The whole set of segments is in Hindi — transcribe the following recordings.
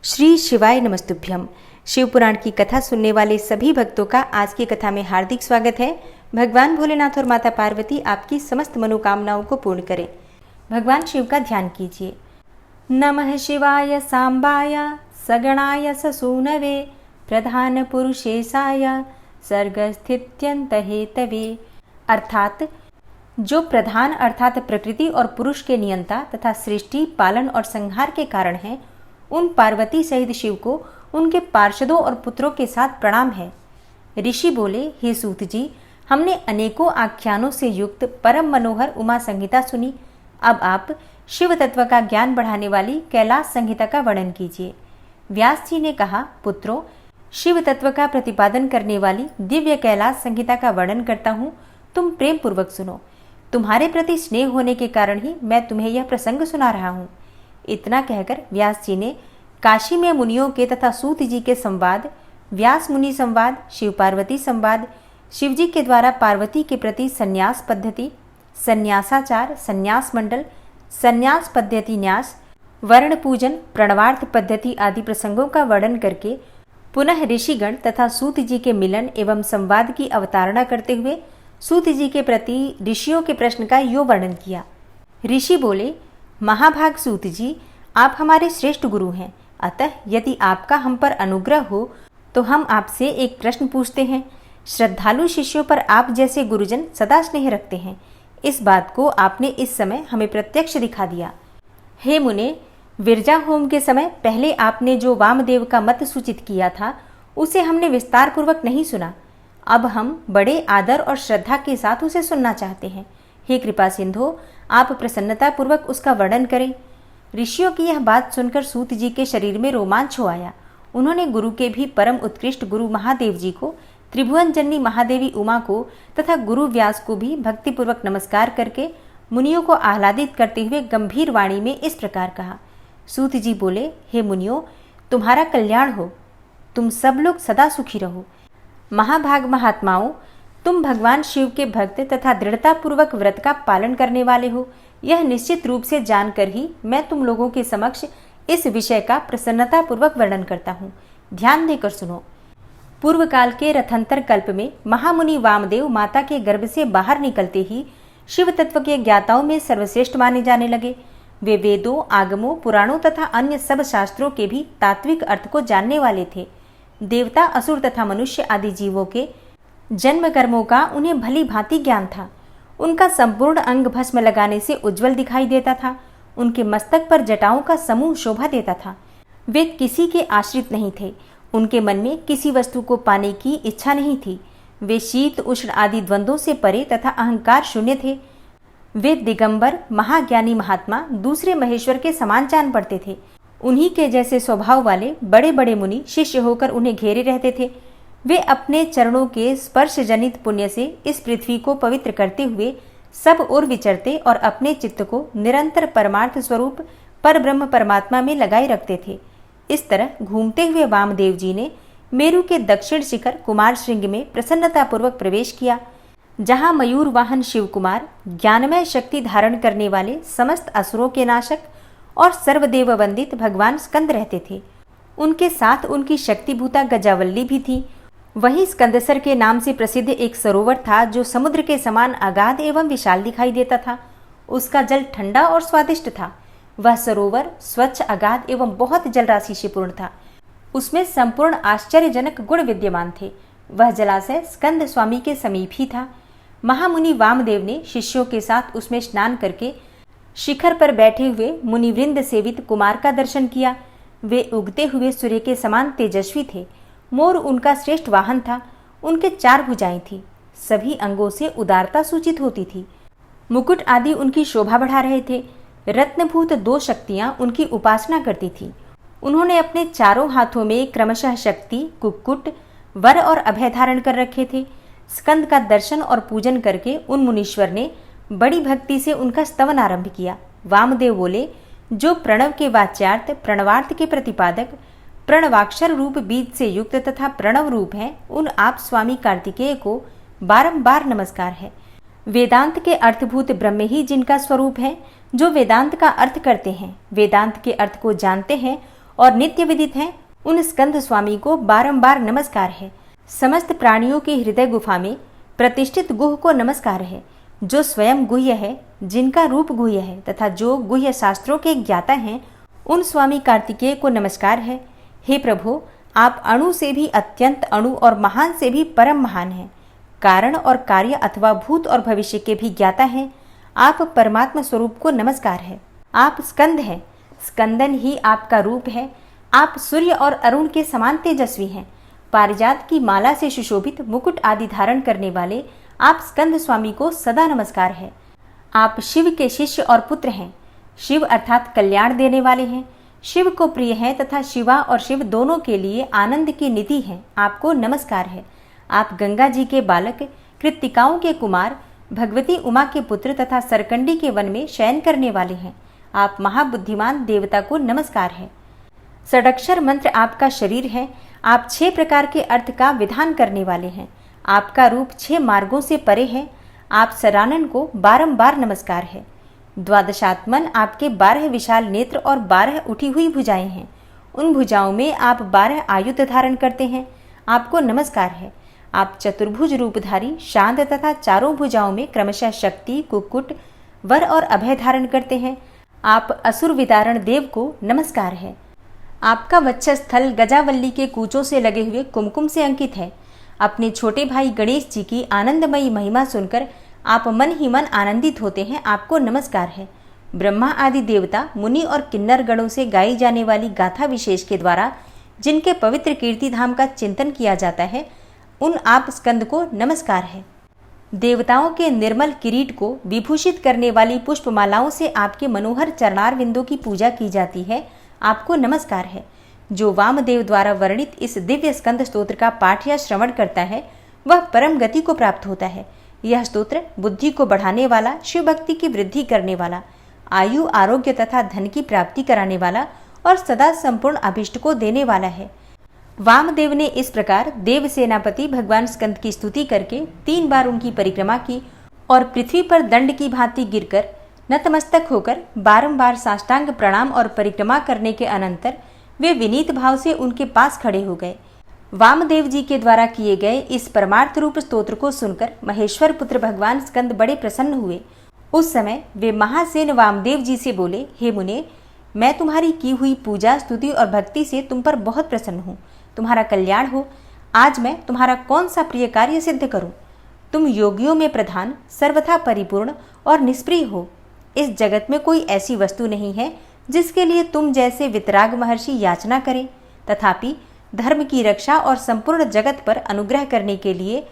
श्री शिवाय नमस्तुभ्यम। शिवपुराण की कथा सुनने वाले सभी भक्तों का आज की कथा में हार्दिक स्वागत है। भगवान भोलेनाथ और माता पार्वती आपकी समस्त मनोकामनाओं को पूर्ण करें। भगवान शिव का ध्यान कीजिए। नमः शिवाय सांबाय सगणाय ससूनवे प्रधान पुरुषेशाय सर्गस्थित्यंत हेतवे। अर्थात जो प्रधान अर्थात प्रकृति और पुरुष के नियंता तथा सृष्टि पालन और संहार के कारण है, उन पार्वती सहित शिव को उनके पार्षदों और पुत्रों के साथ प्रणाम है। ऋषि बोले, हे सूत जी, हमने अनेकों आख्यानों से युक्त परम मनोहर उमा संहिता सुनी। अब आप शिव तत्व का ज्ञान बढ़ाने वाली कैलाश संहिता का वर्णन कीजिए। व्यास जी ने कहा, पुत्रों, शिव तत्व का प्रतिपादन करने वाली दिव्य कैलाश संहिता का वर्णन करता हूँ, तुम प्रेम पूर्वक सुनो। तुम्हारे प्रति स्नेह होने के कारण ही मैं तुम्हें यह प्रसंग सुना रहा हूँ। इतना कहकर व्यास जी ने काशी में मुनियों के तथा सूत जी के संवाद, व्यास मुनि संवाद, शिव पार्वती संवाद, शिव जी के द्वारा पार्वती के प्रति संन्यास पद्धति, संन्यासाचार, संन्यास मंडल, संन्यास पद्धति न्यास, वर्ण पूजन, प्रणवार्थ पद्धति आदि प्रसंगों का वर्णन करके पुनः ऋषिगण तथा सूत जी के मिलन एवं संवाद की अवतारणा करते हुए सूत जी के प्रति ऋषियों के प्रश्न का यो वर्णन किया। ऋषि बोले, महाभाग सूत जी, आप हमारे श्रेष्ठ गुरु हैं, अतः यदि आपका हम पर अनुग्रह हो तो हम आपसे एक प्रश्न पूछते हैं। श्रद्धालु शिष्यों पर आप जैसे गुरुजन सदा स्नेह रखते हैं, इस बात को आपने इस समय हमें प्रत्यक्ष दिखा दिया। हे मुने, विरजा होम के समय पहले आपने जो वामदेव का मत सूचित किया था, उसे हमने विस्तार पूर्वक नहीं सुना। अब हम बड़े आदर और श्रद्धा के साथ उसे सुनना चाहते हैं। हे कृपा सिंधो, आप प्रसन्नता पूर्वक उसका वर्णन करें। ऋषियों की यह बात सुनकर सूत जी के शरीर में रोमांच हो आया। उन्होंने गुरु के भी परम उत्कृष्ट गुरु महादेव जी को, त्रिभुवन जननी महादेवी उमा को तथा गुरु व्यास को भी भक्तिपूर्वक नमस्कार करके मुनियों को आह्लादित करते हुए गंभीर वाणी में इस प्रकार कहा। सूत जी बोले, हे मुनियों, तुम्हारा कल्याण हो, तुम सब लोग सदा सुखी रहो। महाभाग महात्माओं, तुम भगवान शिव के भक्त तथा दृढ़ता पूर्वक व्रत का पालन करने वाले हो, यह निश्चित रूप से जानकर ही मैं तुम लोगों के समक्ष इस विषय का प्रसन्नता पूर्वक वर्णन करता हूँ। ध्यान देकर सुनो। पूर्व काल के रथंतर कल्प में महामुनि वामदेव माता के गर्भ से बाहर निकलते ही शिव तत्व के ज्ञाताओं में सर्वश्रेष्ठ माने जाने लगे। वे वेदों, आगमों, पुराणों तथा अन्य सब शास्त्रों के भी तात्विक अर्थ को जानने वाले थे। देवता, असुर तथा मनुष्य आदि जीवों के जन्म कर्मों का उन्हें भली भांति ज्ञान था। उनका संपूर्ण अंग भस्म लगाने से उज्जवल दिखाई देता था। उनके मस्तक पर जटाओं का समूह शोभा देता था। वे किसी के आश्रित नहीं थे। उनके मन में किसी वस्तु को पाने की इच्छा नहीं थी। वे शीत उष्ण आदि द्वंद्वों से परे तथा अहंकार शून्य थे। वे दिगंबर महाज्ञानी महात्मा दूसरे महेश्वर के समान जान पड़ते थे। उन्हीं के जैसे स्वभाव वाले बड़े बड़े मुनि शिष्य होकर उन्हें घेरे रहते थे। वे अपने चरणों के स्पर्श जनित पुण्य से इस पृथ्वी को पवित्र करते हुए सब ओर विचरते और अपने चित्त को निरंतर परमार्थ स्वरूप पर ब्रह्म परमात्मा में लगाए रखते थे। इस तरह घूमते हुए वामदेव जी ने मेरु के दक्षिण शिखर कुमार श्रृंग में प्रसन्नतापूर्वक प्रवेश किया, जहाँ मयूर वाहन शिव कुमार, ज्ञानमय शक्ति धारण करने वाले समस्त असुरों के नाशक और सर्वदेव वंदित भगवान स्कंद रहते थे। उनके साथ उनकी शक्तिभूता गजावल्ली भी थी। वहीं स्कंदसर के नाम से प्रसिद्ध एक सरोवर था, जो समुद्र के समान अगाध एवं विशाल दिखाई देता था। उसका जल ठंडा और स्वादिष्ट था। वह सरोवर स्वच्छ, अगाध एवं बहुत जलराशि से पूर्ण था। उसमें संपूर्ण आश्चर्यजनक गुण विद्यमान थे। वह जलाशय स्कंद स्वामी के समीप ही था। महामुनि वामदेव ने शिष्यों के साथ उसमें स्नान करके शिखर पर बैठे हुए मुनिवृंद सेवित कुमार का दर्शन किया। वे उगते हुए सूर्य के समान तेजस्वी थे। मोर उनका श्रेष्ठ वाहन था। उनके 4 भुजाएं थी। सभी अंगों से उदारता सूचित होती थी। मुकुट आदि उनकी शोभा बढ़ा रहे थे। रत्नभूत 2 शक्तियां उनकी उपासना करती थी। उन्होंने अपने चारों हाथों में क्रमशः शक्ति, कुक्कुट, वर और अभय धारण कर रखे थे। स्कंद का दर्शन और पूजन करके उन मुनीश्वर ने बड़ी भक्ति से उनका स्तवन आरंभ किया। वामदेव बोले, जो प्रणव के वाच्यार्थ, प्रणवार्थ के प्रतिपादक, प्रणवाक्षर रूप बीज से युक्त तथा प्रणव रूप है, उन आप स्वामी कार्तिकेय को बारंबार नमस्कार है। वेदांत के अर्थभूत ब्रह्म ही जिनका स्वरूप है, जो वेदांत का अर्थ करते हैं, वेदांत के अर्थ को जानते हैं और नित्य विदित हैं, उन स्कंद स्वामी को बारंबार नमस्कार है। समस्त प्राणियों के हृदय गुफा में प्रतिष्ठित गुह को नमस्कार है, जो स्वयं गुह्य है, जिनका रूप गुह्य है तथा जो गुह्य शास्त्रों के ज्ञाता हैं, उन स्वामी कार्तिकेय को नमस्कार है। हे प्रभु, आप अणु से भी अत्यंत अणु और महान से भी परम महान हैं। कारण और कार्य अथवा भूत और भविष्य के भी ज्ञाता हैं। आप परमात्मा स्वरूप को नमस्कार है। आप स्कंद हैं, स्कंदन ही आपका रूप है। आप सूर्य और अरुण के समान तेजस्वी हैं। पारिजात की माला से सुशोभित मुकुट आदि धारण करने वाले आप स्कंद स्वामी को सदा नमस्कार है। आप शिव के शिष्य और पुत्र हैं। शिव अर्थात कल्याण देने वाले हैं, शिव को प्रिय हैं तथा शिवा और शिव दोनों के लिए आनंद की निधि हैं। आपको नमस्कार है। आप गंगा जी के बालक, कृत्तिकाओं के कुमार, भगवती उमा के पुत्र तथा सरकंडी के वन में शयन करने वाले हैं। आप महाबुद्धिमान देवता को नमस्कार है। षडक्षर मंत्र आपका शरीर है। आप 6 प्रकार के अर्थ का विधान करने वाले हैं। आपका रूप 6 मार्गों से परे है। आप सरानन को बारंबार नमस्कार है। द्वादशात्मन आपके 12 विशाल नेत्र और 12 उठी हुई भुजाएं हैं। उन भुजाओं में आप 12 आयुध धारण करते हैं। आपको नमस्कार है। आप चतुर्भुज रूपधारी, शांत तथा चारों भुजाओं में क्रमशः शक्ति, कुक्कुट, वर और अभय धारण करते हैं। आप असुर विदारण देव को नमस्कार है। आपका वक्षस्थल गजावल्ली के कूचों से लगे हुए कुमकुम से अंकित है। अपने छोटे भाई गणेश जी की आनंदमयी महिमा सुनकर आप मन ही मन आनंदित होते हैं। आपको नमस्कार है। ब्रह्मा आदि देवता, मुनि और किन्नर गणों से गाई जाने वाली गाथा विशेष के द्वारा जिनके पवित्र कीर्ति धाम का चिंतन किया जाता है, उन आप स्कंद को नमस्कार है। देवताओं के निर्मल किरीट को विभूषित करने वाली पुष्पमालाओं से आपके मनोहर चरणार विंदों की पूजा की जाती है। आपको नमस्कार है। जो वामदेव द्वारा वर्णित इस दिव्य स्कंद स्तोत्र का पाठ या श्रवण करता है, वह परम गति को प्राप्त होता है। यह स्तोत्र बुद्धि को बढ़ाने वाला, शिव भक्ति की वृद्धि करने वाला, आयु, आरोग्य तथा धन की प्राप्ति कराने वाला और सदा संपूर्ण अभिष्ट को देने वाला है। वामदेव ने इस प्रकार देव सेनापति भगवान स्कंद की स्तुति करके 3 बार उनकी परिक्रमा की और पृथ्वी पर दंड की भांति गिरकर नतमस्तक होकर बारंबार साष्टांग प्रणाम और परिक्रमा करने के अनंतर वे विनीत भाव से उनके पास खड़े हो गए। वामदेव जी के द्वारा किए गए इस परमार्थ रूप स्तोत्र को सुनकर महेश्वर पुत्र भगवान स्कंद बड़े प्रसन्न हुए। उस समय वे महासेन वामदेव जी से बोले, हे मुने, मैं तुम्हारी की हुई पूजा, स्तुति और भक्ति से तुम पर बहुत प्रसन्न हूँ। तुम्हारा कल्याण हो। आज मैं तुम्हारा कौन सा प्रिय कार्य सिद्ध करूं? तुम योगियों में प्रधान, सर्वथा परिपूर्ण और निष्प्रिय हो। इस जगत में कोई ऐसी वस्तु नहीं है जिसके लिए तुम जैसे वितराग महर्षि याचना करें। तथापि धर्म की रक्षा और संपूर्ण जगत पर अनुग्रह करने के लिए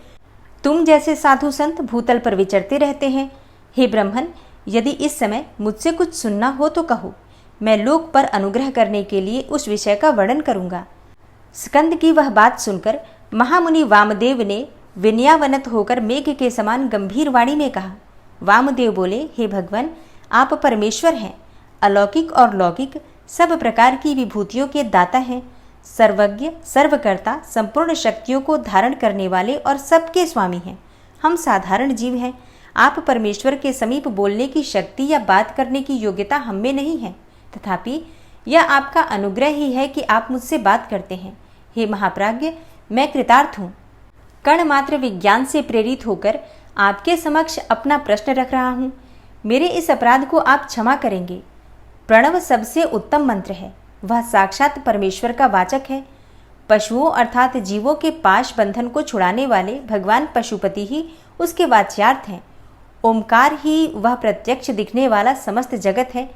तुम जैसे साधु संत भूतल पर विचरते रहते हैं। हे ब्रह्मन, यदि इस समय मुझसे कुछ सुनना हो तो कहो। मैं लोक पर अनुग्रह करने के लिए उस विषय का वर्णन करूंगा। स्कंद की वह बात सुनकर महामुनि वामदेव ने विनयावनत होकर मेघ के समान गंभीर वाणी में कहा। वामदेव बोले, हे भगवान, आप परमेश्वर हैं, अलौकिक और लौकिक सब प्रकार की विभूतियों के दाता हैं, सर्वज्ञ, सर्वकर्ता, संपूर्ण शक्तियों को धारण करने वाले और सबके स्वामी हैं। हम साधारण जीव हैं। आप परमेश्वर के समीप बोलने की शक्ति या बात करने की योग्यता हम में नहीं है। तथापि यह आपका अनुग्रह ही है कि आप मुझसे बात करते हैं। हे महाप्राज्ञ, मैं कृतार्थ हूँ। कण मात्र विज्ञान से प्रेरित होकर आपके समक्ष अपना प्रश्न रख रहा हूँ। मेरे इस अपराध को आप क्षमा करेंगे। प्रणव सबसे उत्तम मंत्र है। वह साक्षात परमेश्वर का वाचक है। पशुओं अर्थात जीवों के पाश बंधन को छुड़ाने वाले भगवान पशुपति ही उसके वाच्यार्थ हैं। ओमकार ही वह प्रत्यक्ष दिखने वाला समस्त जगत है।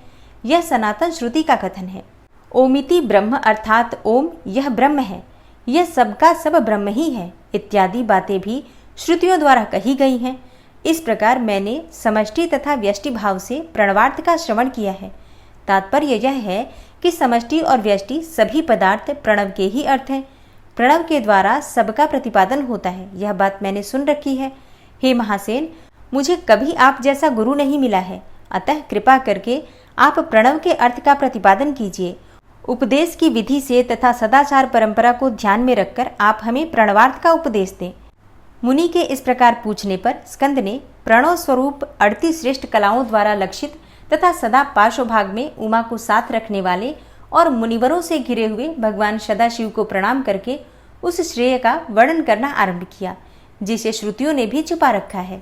यह सनातन श्रुति का कथन है। ओमिति ब्रह्म अर्थात ओम, यह ब्रह्म है, यह सबका सब ब्रह्म ही है इत्यादि बातें भी श्रुतियों द्वारा कही गई हैं। इस प्रकार मैंने समष्टि तथा व्यष्टि भाव से प्रणवार्थ का श्रवण किया है। तात्पर्य यह है कि समष्टि और व्यष्टि सभी पदार्थ प्रणव के ही अर्थ हैं। प्रणव के द्वारा सबका प्रतिपादन होता है, यह बात मैंने सुन रखी है। हे महासेन, मुझे कभी आप जैसा गुरु नहीं मिला है, अतः कृपा करके आप प्रणव के अर्थ का प्रतिपादन कीजिए। उपदेश की विधि से तथा सदाचार परंपरा को ध्यान में रखकर आप हमें प्रणवार्थ का उपदेश दें। मुनि के इस प्रकार पूछने पर स्कंद ने प्रणव स्वरूप 38 श्रेष्ठ कलाओं द्वारा लक्षित तथा सदा पार्श्वभाग में उमा को साथ रखने वाले और मुनिवरों से घिरे हुए भगवान सदाशिव को प्रणाम करके उस श्रेय का वर्णन करना आरंभ किया जिसे श्रुतियों ने भी छुपा रखा है।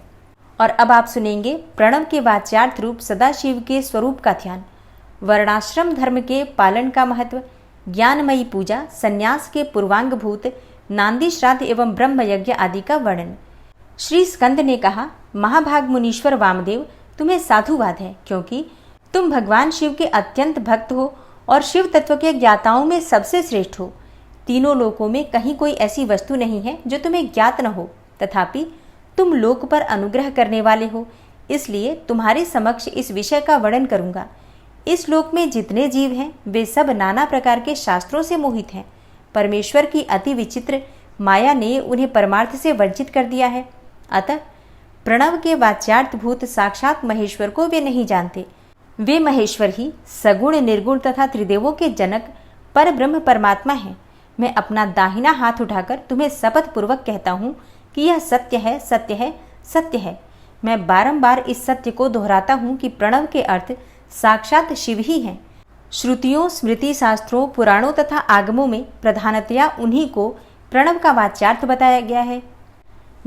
और अब आप सुनेंगे प्रणव के वाच्यार्थ रूप सदाशिव के स्वरूप का ध्यान, वर्णाश्रम धर्म के पालन का महत्व, ज्ञानमयी पूजा, संन्यास के पूर्वांगभूत नांदी श्राद्ध एवं ब्रह्म यज्ञ आदि का वर्णन। श्री स्कंद ने कहा, महाभाग मुनीश्वर वामदेव, तुम्हें साधुवाद है क्योंकि तुम भगवान शिव के अत्यंत भक्त हो और शिव तत्व के ज्ञाताओं में सबसे श्रेष्ठ हो। तीनों लोकों में कहीं कोई ऐसी वस्तु नहीं है जो तुम्हें ज्ञात न हो, तथापि तुम लोक पर अनुग्रह करने वाले हो, इसलिए तुम्हारे समक्ष इस विषय का वर्णन करूंगा। इस लोक में जितने जीव हैं वे सब नाना प्रकार के शास्त्रों से मोहित हैं। परमेश्वर की अति विचित्र माया ने उन्हें परमार्थ से वंचित कर दिया है। अतः प्रणव के वाच्यार्थ भूत साक्षात महेश्वर को वे नहीं जानते। वे महेश्वर ही सगुण, निर्गुण तथा त्रिदेवों के जनक पर ब्रह्म परमात्मा हैं। मैं अपना दाहिना हाथ उठाकर तुम्हें शपथ पूर्वक कहता हूँ कि यह सत्य है, सत्य है, सत्य है। मैं बारंबार इस सत्य को दोहराता हूँ कि प्रणव के अर्थ साक्षात शिव ही हैं। श्रुतियों, स्मृति, शास्त्रों, पुराणों तथा आगमों में प्रधानतया उन्हीं को प्रणव का वाच्यार्थ बताया गया है।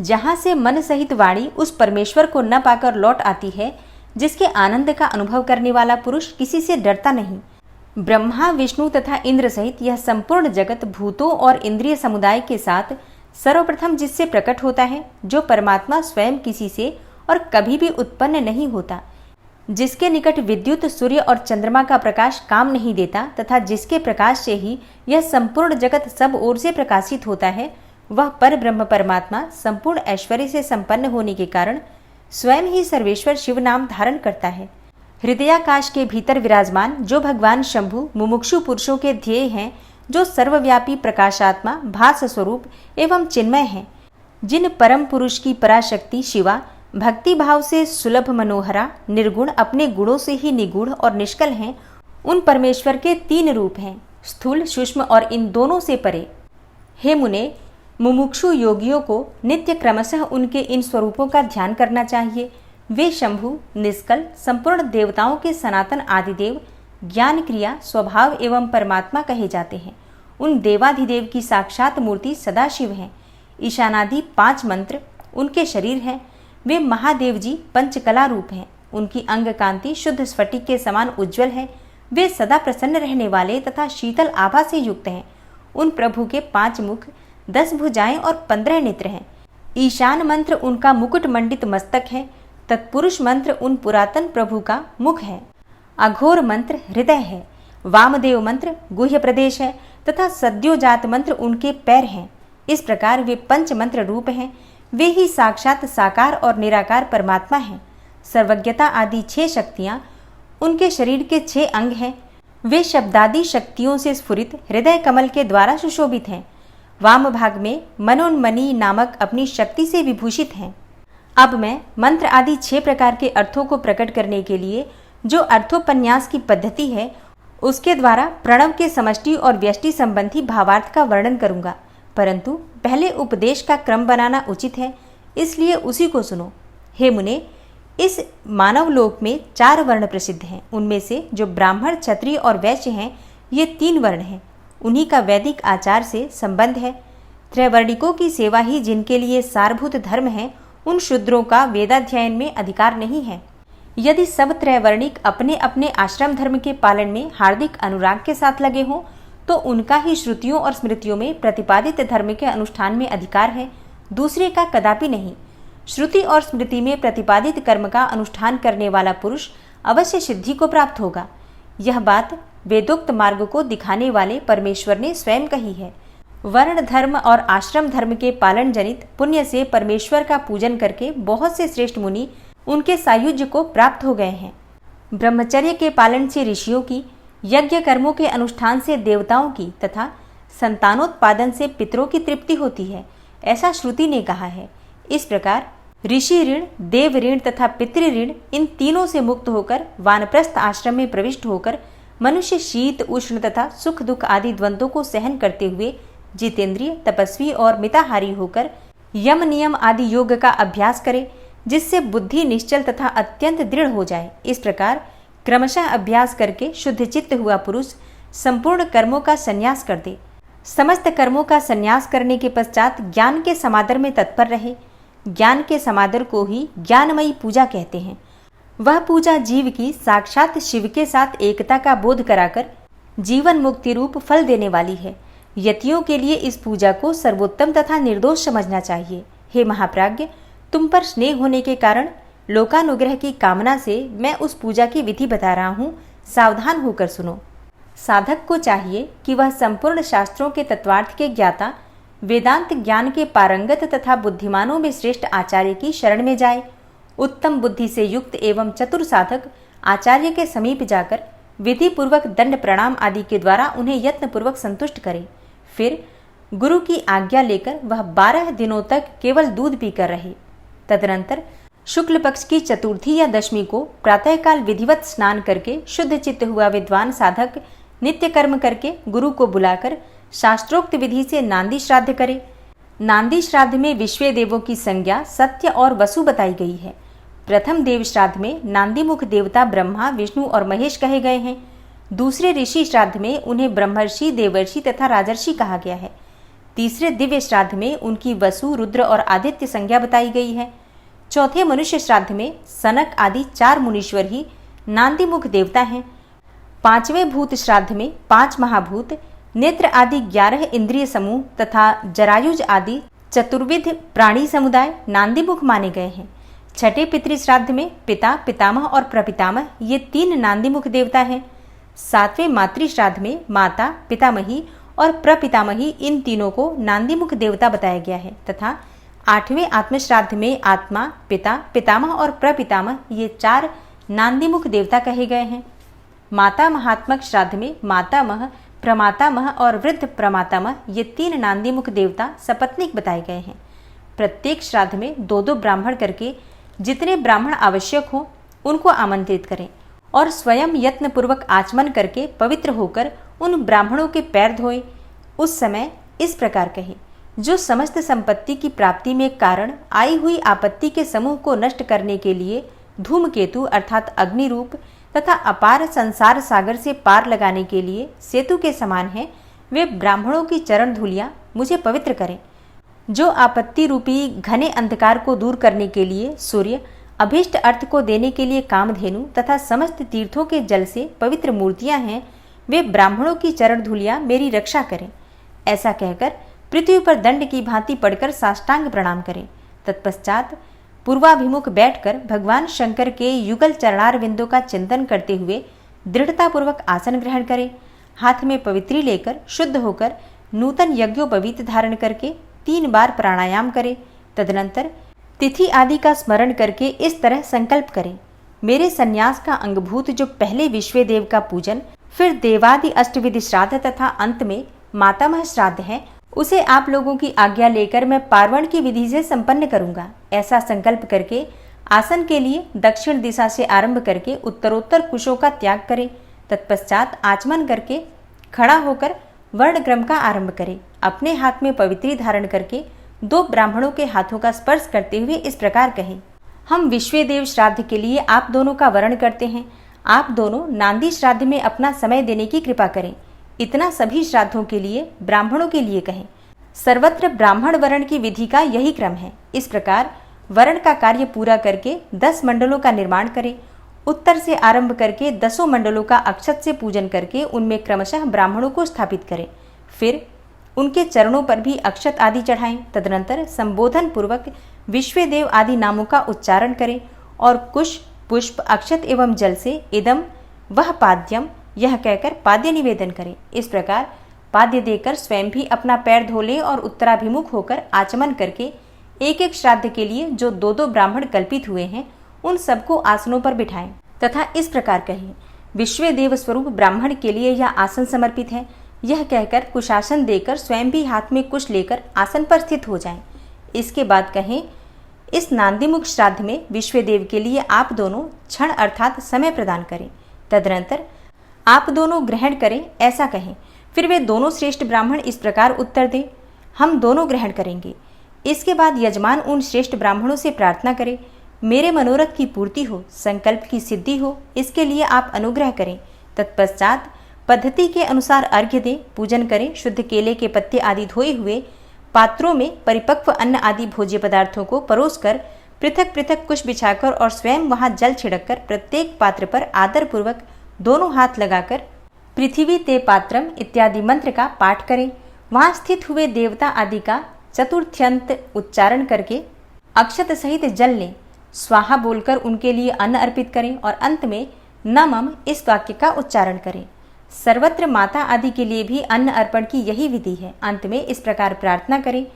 जहाँ से मन सहित वाणी उस परमेश्वर को न पाकर लौट आती है जिसके आनंद का अनुभव करने वाला पुरुष किसी से डरता नहीं। ब्रह्मा, विष्णु तथा इंद्र सहित यह संपूर्ण जगत भूतों और इंद्रिय समुदाय के साथ सर्वप्रथम जिससे प्रकट होता है, जो परमात्मा स्वयं किसी से और कभी भी उत्पन्न नहीं होता, जिसके निकट विद्युत, सूर्य और चंद्रमा का प्रकाश काम नहीं देता तथा जिसके प्रकाश से ही यह संपूर्ण जगत सब ओर से प्रकाशित होता है, वह पर ब्रह्म परमात्मा संपूर्ण ऐश्वर्य से संपन्न होने के कारण स्वयं ही सर्वेश्वर शिव नाम धारण करता है। हृदयाकाश के भीतर विराजमान जो भगवान शंभु मुमुक्षु पुरुषों के ध्येय हैं, जो सर्वव्यापी प्रकाशात्मा, भास स्वरूप एवं चिन्मय हैं, जिन परम पुरुष की पराशक्ति शिवा भक्ति भाव से सुलभ, मनोहरा, निर्गुण, अपने गुणों से ही निगूढ़ और निष्कल हैं, उन परमेश्वर के तीन रूप हैं, स्थूल, सूक्ष्म और इन दोनों से परे। हे मुने, मुमुक्षु योगियों को नित्य क्रमशः उनके इन स्वरूपों का ध्यान करना चाहिए। वे शंभु, निष्कल, संपूर्ण देवताओं के सनातन आदिदेव, ज्ञान, क्रिया, स्वभाव एवं परमात्मा कहे जाते हैं। उन देवाधिदेव की साक्षात मूर्ति सदाशिव हैं। ईशानादि 5 मंत्र उनके शरीर हैं। वे महादेव जी पंचकला रूप हैं। उनकी अंग कांति शुद्ध स्फटिक के समान उज्ज्वल है। वे सदा प्रसन्न रहने वाले तथा शीतल आभा से युक्त हैं। उन प्रभु के 5 मुख, 10 भुजाएं और 15 नेत्र हैं। ईशान मंत्र उनका मुकुट मंडित मस्तक है। तत्पुरुष मंत्र उन पुरातन प्रभु का मुख है। अघोर मंत्र हृदय है। वामदेव मंत्र गुह्य प्रदेश है तथा सद्योजात मंत्र उनके पैर हैं। इस प्रकार वे पंच मंत्र रूप हैं। वे ही साक्षात साकार और निराकार परमात्मा हैं। सर्वज्ञता आदि 6 शक्तियां उनके शरीर के 6 अंग हैं। वे शब्दादि शक्तियों से स्फुरित हृदय कमल के द्वारा सुशोभित हैं। वाम भाग में मनोन्मनी नामक अपनी शक्ति से विभूषित हैं। अब मैं मंत्र आदि 6 प्रकार के अर्थों को प्रकट करने के लिए जो अर्थोपन्यास की पद्धति है, उसके द्वारा प्रणव के समष्टि और व्यष्टि संबंधी भावार्थ का वर्णन करूंगा, परंतु पहले उपदेश का क्रम बनाना उचित है, इसलिए उसी को सुनो। हे मुने, इस मानव लोक में 4 वर्ण प्रसिद्ध हैं। उनमें से जो ब्राह्मण, क्षत्रिय और वैश्य हैं, ये 3 वर्ण हैं। उन्हीं का वैदिक आचार से संबंध है। त्रैवर्णिकों की सेवा ही जिनके लिए सारभूत धर्म है, उन शूद्रों का वेदाध्ययन में अधिकार नहीं है। यदि सब त्रैवर्णिक अपने अपने आश्रम धर्म के पालन में हार्दिक अनुराग के साथ लगे हों, तो उनका ही श्रुतियों और स्मृतियों में प्रतिपादित धर्म के अनुष्ठान में अधिकार है, दूसरे का कदापि नहीं। श्रुति और स्मृति में प्रतिपादित कर्म का अनुष्ठान करने वाला पुरुष अवश्य सिद्धि को प्राप्त होगा। यह बात वेदोक्त मार्ग को दिखाने वाले परमेश्वर ने स्वयं कही है। वर्ण धर्म और आश्रम धर्म के पालन जनित पुण्य से परमेश्वर का पूजन करके बहुत से श्रेष्ठ मुनि उनके सायुज्य को प्राप्त हो गए हैं। ब्रह्मचर्य के पालन से ऋषियों की, यज्ञ कर्मों के अनुष्ठान से देवताओं की तथा संतानोत्पादन से पितरों की तृप्ति होती है, ऐसा श्रुति ने कहा है। इस प्रकार ऋषि ऋण, देव ऋण तथा पितृ ऋण, इन तीनों से मुक्त होकर वानप्रस्थ आश्रम में प्रविष्ट होकर मनुष्य शीत, उष्ण तथा सुख दुख आदि द्वंद्वों को सहन करते हुए जितेंद्रिय, तपस्वी और मिताहारी होकर यम नियम आदि योग का अभ्यास करे, जिससे बुद्धि निश्चल तथा अत्यंत दृढ़ हो जाए। इस प्रकार क्रमशः अभ्यास करके शुद्ध चित्त हुआ पुरुष संपूर्ण कर्मों का संन्यास कर दे। समस्त कर्मों का संन्यास करने के पश्चात ज्ञान के समादर में तत्पर रहे। ज्ञान के समादर को ही ज्ञानमयी पूजा कहते हैं। वह पूजा जीव की साक्षात शिव के साथ एकता का बोध कराकर जीवन मुक्ति रूप फल देने वाली है। यतियों के लिए इस पूजा को सर्वोत्तम तथा निर्दोष समझना चाहिए। हे महाप्राज्ञ, तुम पर स्नेह होने के कारण लोकानुग्रह की कामना से मैं उस पूजा की विधि बता रहा हूँ, सावधान होकर सुनो। साधक को चाहिए कि वह संपूर्ण शास्त्रों के तत्वार्थ के ज्ञाता, वेदांत ज्ञान के पारंगत तथा बुद्धिमानों में श्रेष्ठ आचार्य की शरण में जाए। उत्तम बुद्धि से युक्त एवं चतुर साधक आचार्य के समीप जाकर विधि पूर्वक दंड प्रणाम आदि के द्वारा उन्हें यत्न पूर्वक संतुष्ट करे। फिर गुरु की आज्ञा लेकर वह 12 दिनों तक केवल दूध पीकर रहे। तदनंतर शुक्ल पक्ष की चतुर्थी या दशमी को प्रातःकाल विधिवत स्नान करके शुद्ध चित्त हुआ विद्वान साधक नित्य कर्म करके गुरु को बुलाकर शास्त्रोक्त विधि से नांदी श्राद्ध करे। नांदी श्राद्ध में विश्व देवों की संज्ञा सत्य और वसु बताई गई है। प्रथम देव श्राद्ध में नांदी मुख देवता ब्रह्मा, विष्णु और महेश कहे गए हैं। दूसरे ऋषि श्राद्ध में उन्हें ब्रह्मर्षि, देवर्षि तथा राजर्षि कहा गया है। तीसरे दिव्य श्राद्ध में उनकी वसु, रुद्र और आदित्य संज्ञा बताई गई है। चौथे मनुष्य श्राद्ध में सनक आदि 4 मुनीश्वर ही नांदी मुख देवता हैं। पांचवें भूत श्राद्ध में 5 महाभूत, नेत्र आदि 11 इंद्रिय समूह तथा जरायुज आदि चतुर्विध प्राणी समुदाय नांदीमुख माने गए हैं। छठे पितृ श्राद्ध में पिता, पितामह और प्रपितामह ये 3 नांदीमुख देवता हैं। 7वें मातृ श्राद्ध में माता, पितामही और प्रपितामही इन तीनों को नांदीमुख देवता बताया गया है तथा 8वें आत्मश्राद्ध में आत्मा, पिता, पितामह और प्रपितामह ये 4 नांदीमुख देवता कहे गए हैं। माता महात्मक श्राद्ध में मातामह, प्रमातामह और वृद्ध प्रमातामह ये 3 नांदीमुख देवता सपत्नीक बताए गए हैं। प्रत्येक श्राद्ध में 2-2 ब्राह्मण करके जितने ब्राह्मण आवश्यक हो उनको आमंत्रित करें और स्वयं यत्न पूर्वक आचमन करके पवित्र होकर उन ब्राह्मणों के पैर धोएं। उस समय इस प्रकार कहें, जो समस्त संपत्ति की प्राप्ति में कारण आई हुई आपत्ति के समूह को नष्ट करने के लिए धूमकेतु अर्थात अग्नि रूप तथा अपार संसार सागर से पार लगाने के लिए सेतु के समान है, वे ब्राह्मणों की चरण धूलियां मुझे पवित्र करें। जो आपत्ति रूपी घने अंधकार को दूर करने के लिए सूर्य, अभीष्ट अर्थ को देने के लिए कामधेनु तथा समस्त तीर्थों के जल से पवित्र मूर्तियां हैं, वे ब्राह्मणों की चरण धूलियां मेरी रक्षा करें। ऐसा कहकर पृथ्वी पर दंड की भांति पड़कर साष्टांग प्रणाम करें। तत्पश्चात पूर्वाभिमुख बैठकर भगवान शंकर के युगल चरणार बिंदु का चिंतन करते हुए दृढ़तापूर्वक आसन ग्रहण करें। हाथ में पवित्री लेकर शुद्ध होकर नूतन यज्ञोपवीत धारण करके 3 बार प्राणायाम करें। तदनंतर तिथि आदि का स्मरण करके इस तरह संकल्प करें, मेरे संन्यास का अंगभूत जो पहले विश्व देव का पूजन, फिर देवादि अष्टविधि श्राद्ध तथा अंत में मातामह श्राद्ध है, उसे आप लोगों की आज्ञा लेकर मैं पार्वण की विधि से संपन्न करूंगा। ऐसा संकल्प करके आसन के लिए दक्षिण दिशा से आरंभ करके उत्तरोत्तर कुशों का त्याग करें। तत्पश्चात आचमन करके खड़ा होकर वर्णक्रम का आरंभ करें। अपने हाथ में पवित्री धारण करके 2 ब्राह्मणों के हाथों का स्पर्श करते हुए इस प्रकार कहें, हम विश्वदेव श्राद्ध के लिए आप दोनों का वरण करते हैं। आप दोनों नांदी श्राद्ध में अपना समय देने की कृपा करें। इतना सभी श्राद्धों के लिए ब्राह्मणों के लिए कहें। सर्वत्र ब्राह्मण वरण की विधि का यही क्रम है। इस प्रकार वरण का कार्य पूरा करके 10 मंडलों का निर्माण करें। उत्तर से आरंभ करके 10 मंडलों का अक्षत से पूजन करके उनमें क्रमशः ब्राह्मणों को स्थापित करें। फिर उनके चरणों पर भी अक्षत आदि चढ़ाएं। तदनंतर संबोधन पूर्वक विश्वदेव आदि नामों का उच्चारण करें और कुश, पुष्प, अक्षत एवं जल से इदम वह पाद्यम यह कहकर पाद्य निवेदन करें। इस प्रकार पाद्य देकर स्वयं भी अपना पैर धो लें और उत्तराभिमुख होकर आचमन करके एक एक श्राद्ध के लिए जो 2-2 ब्राह्मण कल्पित हुए हैं उन सबको आसनों पर बिठाएं तथा इस प्रकार कहें, विश्वदेव स्वरूप ब्राह्मण के लिए यह आसन समर्पित है। यह कहकर कुशासन देकर स्वयं भी हाथ में कुश लेकर आसन पर स्थित हो जाएं। इसके बाद कहें, इस नांदीमुख श्राद्ध में विश्वदेव के लिए आप दोनों क्षण अर्थात समय प्रदान करें। तदनंतर आप दोनों ग्रहण करें, ऐसा कहें। फिर वे दोनों श्रेष्ठ ब्राह्मण इस प्रकार उत्तर दें, हम दोनों ग्रहण करेंगे। इसके बाद यजमान उन श्रेष्ठ ब्राह्मणों से प्रार्थना करें, मेरे मनोरथ की पूर्ति हो, संकल्प की सिद्धि हो, इसके लिए आप अनुग्रह करें। तत्पश्चात पद्धति के अनुसार अर्घ्य दें, पूजन करें। शुद्ध केले के पत्ते आदि धोए हुए पात्रों में परिपक्व अन्न आदि भोज्य पदार्थों को परोसकर पृथक पृथक कुश बिछाकर और स्वयं वहां जल छिड़ककर प्रत्येक पात्र पर आदर पूर्वक दोनों हाथ लगाकर पृथ्वी ते पात्रम इत्यादि मंत्र का पाठ करें। वहां स्थित हुए देवता आदि का चतुर्थ्यंत उच्चारण करके अक्षत सहित जल लें, स्वाहा बोलकर उनके लिए अन्न अर्पित करें और अंत में नमः इस वाक्य का उच्चारण करें। सर्वत्र माता आदि के लिए भी अन्न अर्पण की यही विधि है। अंत में इस प्रकार प्रार्थना करें,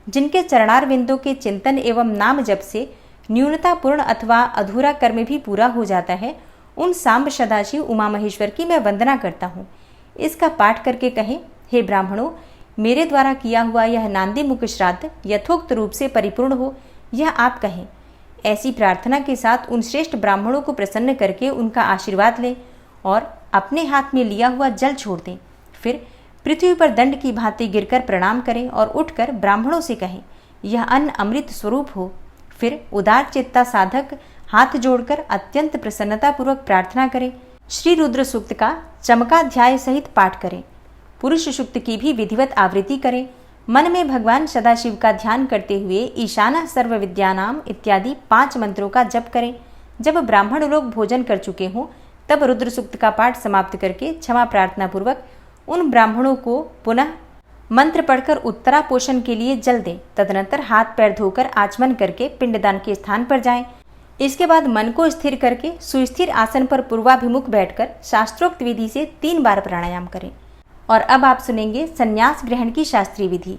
जिनके चरणार बिंदों के चिंतन एवं नाम जप से न्यूनतापूर्ण अथवा अधूरा कर्म भी पूरा हो जाता है, उन सांब सदाशिव उमा महेश्वर की मैं वंदना करता हूँ। इसका पाठ करके कहें, हे ब्राह्मणों, मेरे द्वारा किया हुआ यह नांदी मुख श्राद्ध यथोक्त रूप से परिपूर्ण हो, यह आप कहें। ऐसी प्रार्थना के साथ उन श्रेष्ठ ब्राह्मणों को प्रसन्न करके उनका आशीर्वाद लें और अपने हाथ में लिया हुआ जल छोड़ दें। फिर पृथ्वी पर दंड की भांति गिरकर प्रणाम करें और उठकर ब्राह्मणों से कहें, यह अन्न अमृत स्वरूप हो। फिर उदार चित्ता साधक हाथ जोड़कर अत्यंत प्रसन्नता पूर्वक प्रार्थना करें। श्री रुद्र सूक्त का चमकाध्याय सहित पाठ करें। पुरुष सूक्त की भी विधिवत आवृत्ति करें। मन में भगवान सदाशिव का ध्यान करते हुए ईशाना सर्व विद्यानाम इत्यादि 5 मंत्रों का जप करें। जब ब्राह्मण लोग भोजन कर चुके हों तब रुद्र सूक्त का पाठ समाप्त करके क्षमा प्रार्थना पूर्वक उन ब्राह्मणों को पुनः मंत्र पढ़कर उत्तरा पोषण के लिए जल दें। तदनंतर हाथ पैर धोकर आचमन करके पिंडदान के स्थान पर जाएं। इसके बाद मन को स्थिर करके सुस्थिर आसन पर पूर्वाभिमुख बैठकर शास्त्रोक्त विधि से 3 बार प्राणायाम करें। और अब आप सुनेंगे संन्यास ग्रहण की शास्त्रीय विधि।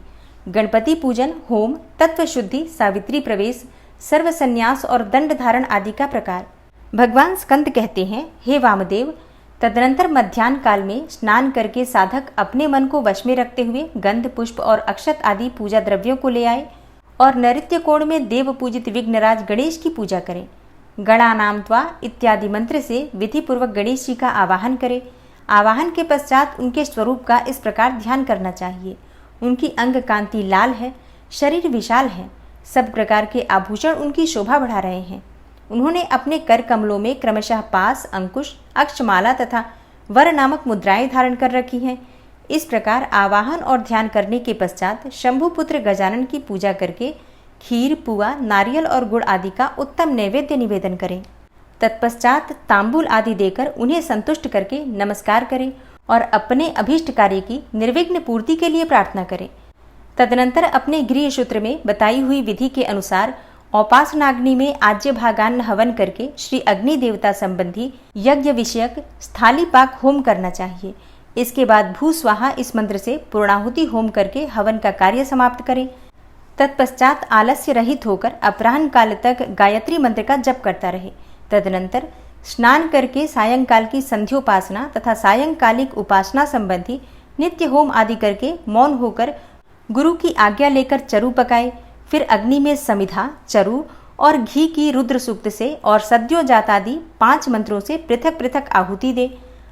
गणपति पूजन, होम, तत्व शुद्धि, सावित्री प्रवेश, सर्व संन्यास और दंड धारण आदि का प्रकार। भगवान स्कंद कहते हैं, हे वामदेव, तदनंतर मध्याह्न काल में स्नान करके साधक अपने मन को वश में रखते हुए गंध, पुष्प और अक्षत आदि पूजा द्रव्यों को ले आए और नैऋत्य कोण में देव पूजित विघ्नराज गणेश की पूजा करें। गणानाम त्वा इत्यादि मंत्र से विधि पूर्वक गणेश जी का आवाहन करें। आवाहन के पश्चात उनके स्वरूप का इस प्रकार ध्यान करना चाहिए। उनकी अंग कांति लाल है, शरीर विशाल है, सब प्रकार के आभूषण उनकी शोभा बढ़ा रहे हैं। उन्होंने अपने कर कमलों में क्रमशः पास, अंकुश, अक्षमाला तथा वर नामक मुद्राएं धारण कर रखी हैं। इस प्रकार आवाहन और ध्यान करने के पश्चात शंभुपुत्र गजानन की पूजा करके खीर, पुआ, नारियल और गुड़ आदि का उत्तम नैवेद्य निवेदन करें। तत्पश्चात तांबूल आदि देकर उन्हें संतुष्ट करके नमस्कार करें और अपने अभीष्ट कार्य की निर्विघ्न पूर्ति के लिए प्रार्थना करें। तदनंतर अपने गृह सूत्र में बताई हुई विधि के अनुसार औपासनाग्नि में आज्य भागान्न हवन करके श्री अग्नि देवता संबंधी यज्ञ विषयक स्थाली पाक होम करना चाहिए। इसके बाद भू स्वाहा इस मंत्र से पूर्णाहुति होम करके हवन का कार्य समाप्त करें। तत्पश्चात आलस्य रहित होकर अपराह्न काल तक गायत्री मंत्र का जप करता रहे। तदनंतर स्नान करके सायंकाल की संध्योपासना तथा सायंकालिक उपासना संबंधी नित्य होम आदि करके मौन होकर गुरु की आज्ञा लेकर चरु पकाए। फिर अग्नि में समिधा, चरु और घी की रुद्र सूक्त से और सद्योजातादि 5 मंत्रों से पृथक पृथक आहुति दे।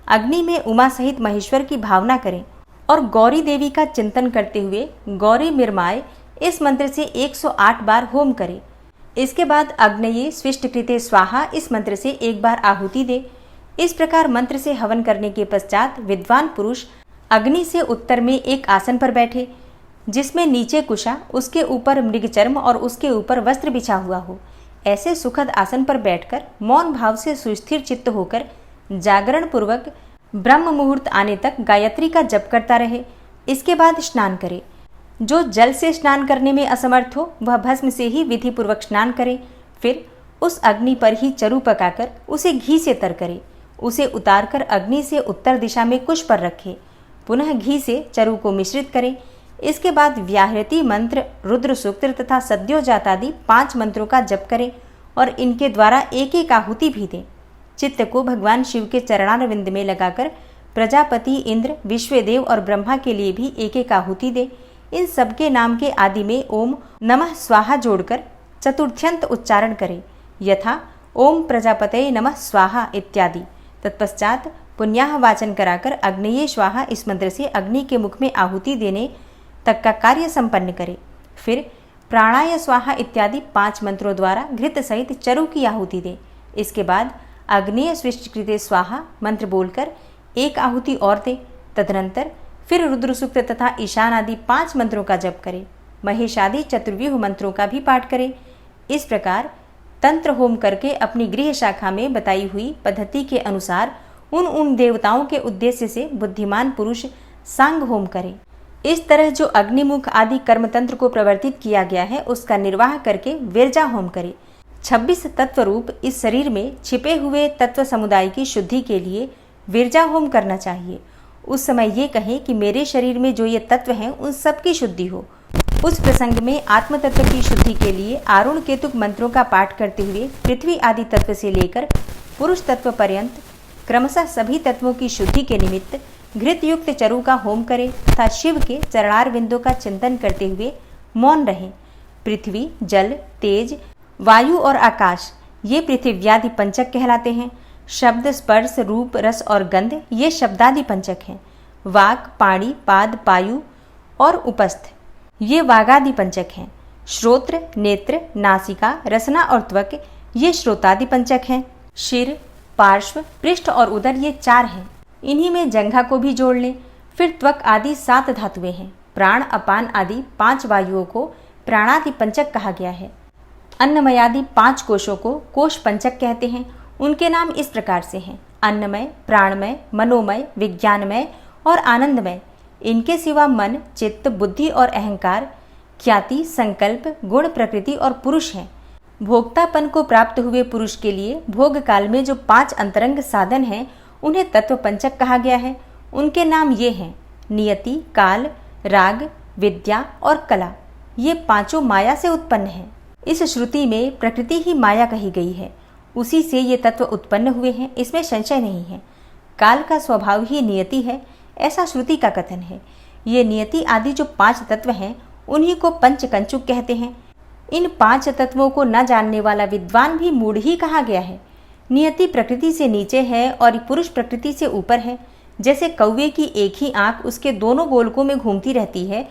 अग्नि में उमा सहित महेश्वर की भावना करें और गौरी देवी का चिंतन करते हुए गौरी मिर्माय इस मंत्र से 108 बार होम करें। इसके बाद अग्नये स्विष्टकृते स्वाहा इस मंत्र से 1 बार आहुति दे। इस प्रकार मंत्र से हवन करने के पश्चात विद्वान पुरुष अग्नि से उत्तर में एक आसन पर बैठे, जिसमें नीचे कुशा, उसके ऊपर मृगचर्म और उसके ऊपर वस्त्र बिछा हुआ हो। ऐसे सुखद आसन पर बैठकर मौन भाव से सुस्थिर चित्त होकर जागरण पूर्वक ब्रह्म मुहूर्त आने तक गायत्री का जप करता रहे। इसके बाद स्नान करे। जो जल से स्नान करने में असमर्थ हो वह भस्म से ही विधि पूर्वक स्नान करे। फिर उस अग्नि पर ही चरु पकाकर उसे घी से तर करे। उसे उतारकर अग्नि से उत्तर दिशा में कुश पर रखे। पुनः घी से चरु को मिश्रित करे। इसके बाद व्याहृति मंत्र, रुद्र सूक्त तथा सद्योजातादि 5 मंत्रों का जप करें और इनके द्वारा एक एक आहुति भी दें। चित्त को भगवान शिव के चरणारविंद में लगाकर प्रजापति, इंद्र, विश्वदेव और ब्रह्मा के लिए भी एक एक आहुति दे। इन सबके नाम के आदि में ओम नमः स्वाहा जोड़कर चतुर्थ्यंत उच्चारण करें, यथा ओम प्रजापतये नमः स्वाहा इत्यादि। तत्पश्चात पुण्याह वाचन कराकर अग्नये स्वाहा इस मंत्र से अग्नि के मुख में आहुति देने तक का कार्य संपन्न करे। फिर प्राणाय स्वाहा इत्यादि 5 मंत्रों द्वारा घृत सहित चरु की आहुति दे। इसके बाद अग्नेय स्विष्टकृते स्वाहा मंत्र बोलकर एक आहुति और दे। तदनंतर फिर रुद्र सूक्त तथा ईशान आदि 5 मंत्रों का जप करें। महेश आदि चतुर्व्यूह मंत्रों का भी पाठ करें। इस प्रकार तंत्र होम करके अपनी गृह शाखा में बताई हुई पद्धति के अनुसार उन देवताओं के उद्देश्य से बुद्धिमान पुरुष सांग होम करे। इस तरह जो अग्निमुख आदि कर्म तंत्र को प्रवर्तित किया गया है उसका निर्वाह करके विरजा होम करे। 26 तत्व रूप इस शरीर में छिपे हुए तत्व समुदाय की शुद्धि के लिए विरजा होम करना चाहिए। उस समय ये कहें कि मेरे शरीर में जो ये तत्व हैं उन सब की शुद्धि हो। उस प्रसंग में आत्म तत्व की शुद्धि के लिए आरुण केतुक मंत्रों का पाठ करते हुए पृथ्वी आदि तत्व से लेकर पुरुष तत्व पर्यंत क्रमशः सभी तत्वों की शुद्धि के निमित्त घृत युक्त चरु का होम करें तथा शिव के चरणार बिंदु का चिंतन करते हुए मौन रहें। पृथ्वी, जल, तेज, वायु और आकाश ये पृथिव्यादि पंचक कहलाते हैं। शब्द, स्पर्श, रूप, रस और गंध ये शब्दादि पंचक हैं। वाक, पाणी, पाद, पायु और उपस्थ ये वागादि पंचक हैं। श्रोत्र, नेत्र, नासिका, रसना और त्वक ये श्रोतादि पंचक हैं। शिर, पार्श्व, पृष्ठ और उदर ये 4 हैं। इन्हीं में जंघा को भी जोड़ लें। फिर त्वक आदि 7 धातुएं हैं। प्राण, अपान आदि 5 वायुओं को प्राणादि पंचक कहा गया है। अन्नमयादि 5 कोशों को कोश पंचक कहते हैं। उनके नाम इस प्रकार से हैं: अन्नमय, प्राणमय, मनोमय, विज्ञानमय और आनंदमय। इनके सिवा मन, चित्त, बुद्धि और अहंकार, ख्याति, संकल्प, गुण, प्रकृति और पुरुष हैं। भोक्तापन को प्राप्त हुए पुरुष के लिए भोग काल में जो 5 अंतरंग साधन हैं उन्हें तत्व पंचक कहा गया है। उनके नाम ये हैं: नियति, काल, राग, विद्या और कला। ये 5 माया से उत्पन्न हैं। इस श्रुति में प्रकृति ही माया कही गई है। उसी से ये तत्व उत्पन्न हुए हैं, इसमें संशय नहीं है। काल का स्वभाव ही नियति है, ऐसा श्रुति का कथन है। ये नियति आदि जो 5 तत्व हैं उन्हीं को पंचकंचुक कहते हैं। इन 5 तत्वों को न जानने वाला विद्वान भी मूढ़ ही कहा गया है। नियति प्रकृति से नीचे है और पुरुष प्रकृति से ऊपर है। जैसे कौवे की एक ही आंख उसके दोनों गोलकों में घूमती रहती है,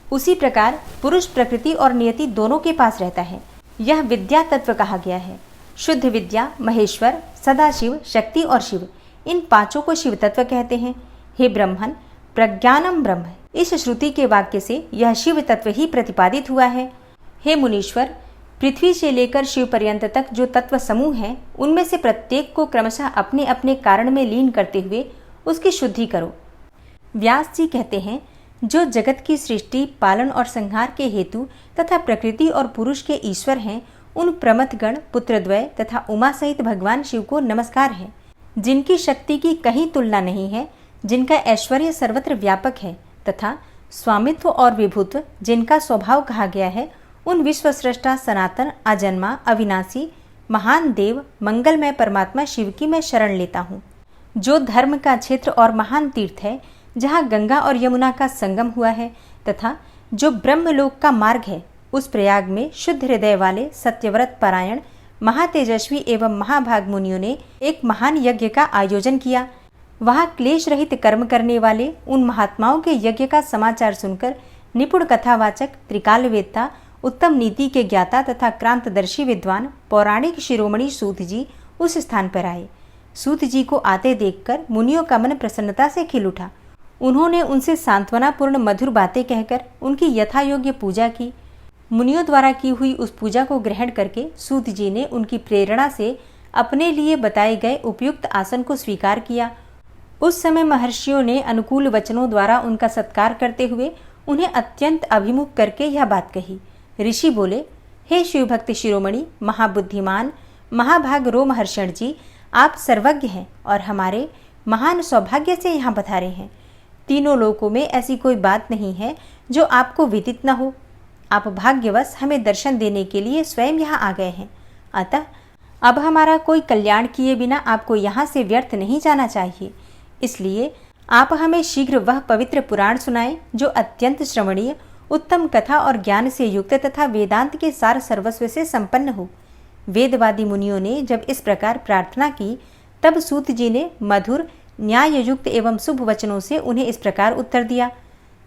उसी प्रकार पुरुष प्रकृति और नियति दोनों के पास रहता है। यह विद्या तत्व कहा गया है। शुद्ध विद्या, महेश्वर, सदाशिव, शक्ति और शिव, इन 5 को शिव तत्व कहते हैं। हे ब्रह्मन, प्रज्ञानम ब्रह्म, इस श्रुति के वाक्य से यह शिव तत्व ही प्रतिपादित हुआ है। हे मुनीश्वर, पृथ्वी से लेकर शिव पर्यंत तक जो तत्व समूह हैं उनमें से प्रत्येक को क्रमशः अपने अपने कारण में लीन करते हुए उसकी शुद्धि करो। व्यास जी कहते हैं, जो जगत की सृष्टि, पालन और संहार के हेतु तथा प्रकृति और पुरुष के ईश्वर हैं, उन प्रमथगण, पुत्रद्वय तथा उमा सहित भगवान शिव को नमस्कार है। जिनकी शक्ति की कहीं तुलना नहीं है, जिनका ऐश्वर्य सर्वत्र व्यापक है तथा स्वामित्व और विभुत्व जिनका स्वभाव कहा गया है, उन विश्वस्रष्टा, सनातन, अजन्मा, अविनाशी, महान देव, मंगलमय परमात्मा शिव की मैं शरण लेता हूँ। जो धर्म का क्षेत्र और महान तीर्थ है, जहाँ गंगा और यमुना का संगम हुआ है तथा जो ब्रह्मलोक का मार्ग है, उस प्रयाग में शुद्ध हृदय वाले सत्यव्रत परायण महातेजस्वी एवं महाभाग मुनियों ने एक महान यज्ञ का आयोजन किया। वहाँ क्लेश रहित कर्म करने वाले उन महात्माओं के यज्ञ का समाचार सुनकर निपुण कथावाचक, त्रिकालवेत्ता, उत्तम नीति के ज्ञाता तथा क्रांतदर्शी विद्वान पौराणिक शिरोमणि सूत जी उस स्थान पर आए। सूत जी को आते देखकर मुनियों का मन प्रसन्नता से खिल उठा। उन्होंने उनसे सांत्वनापूर्ण मधुर बातें कहकर उनकी यथायोग्य पूजा की। मुनियों द्वारा की हुई उस पूजा को ग्रहण करके सूत जी ने उनकी प्रेरणा से अपने लिए बताए गए उपयुक्त आसन को स्वीकार किया। उस समय महर्षियों ने अनुकूल वचनों द्वारा उनका सत्कार करते हुए उन्हें अत्यंत अभिमुख करके यह बात कही। ऋषि बोले, हे शिवभक्त शिरोमणि, महाबुद्धिमान, महाभाग रोमहर्षण जी, आप सर्वज्ञ हैं और हमारे महान सौभाग्य से यहाँ पधारे हैं। तीनों लोकों में ऐसी कोई बात नहीं है जो आपको विदित न हो। आप भाग्यवश हमें दर्शन देने के लिए स्वयं यहाँ आ गए हैं। अतः अब हमारा कोई कल्याण किए बिना आपको यहाँ से व्यर्थ नहीं जाना चाहिए। इसलिए आप हमें शीघ्र वह पवित्र पुराण सुनाएं जो अत्यंत श्रवणीय, उत्तम कथा और ज्ञान से युक्त तथा वेदांत के सार सर्वस्व से संपन्न हो। वेदवादी मुनियों ने जब इस प्रकार प्रार्थना की, तब सूत जी ने मधुर, न्याययुक्त एवं शुभ वचनों से उन्हें इस प्रकार उत्तर दिया।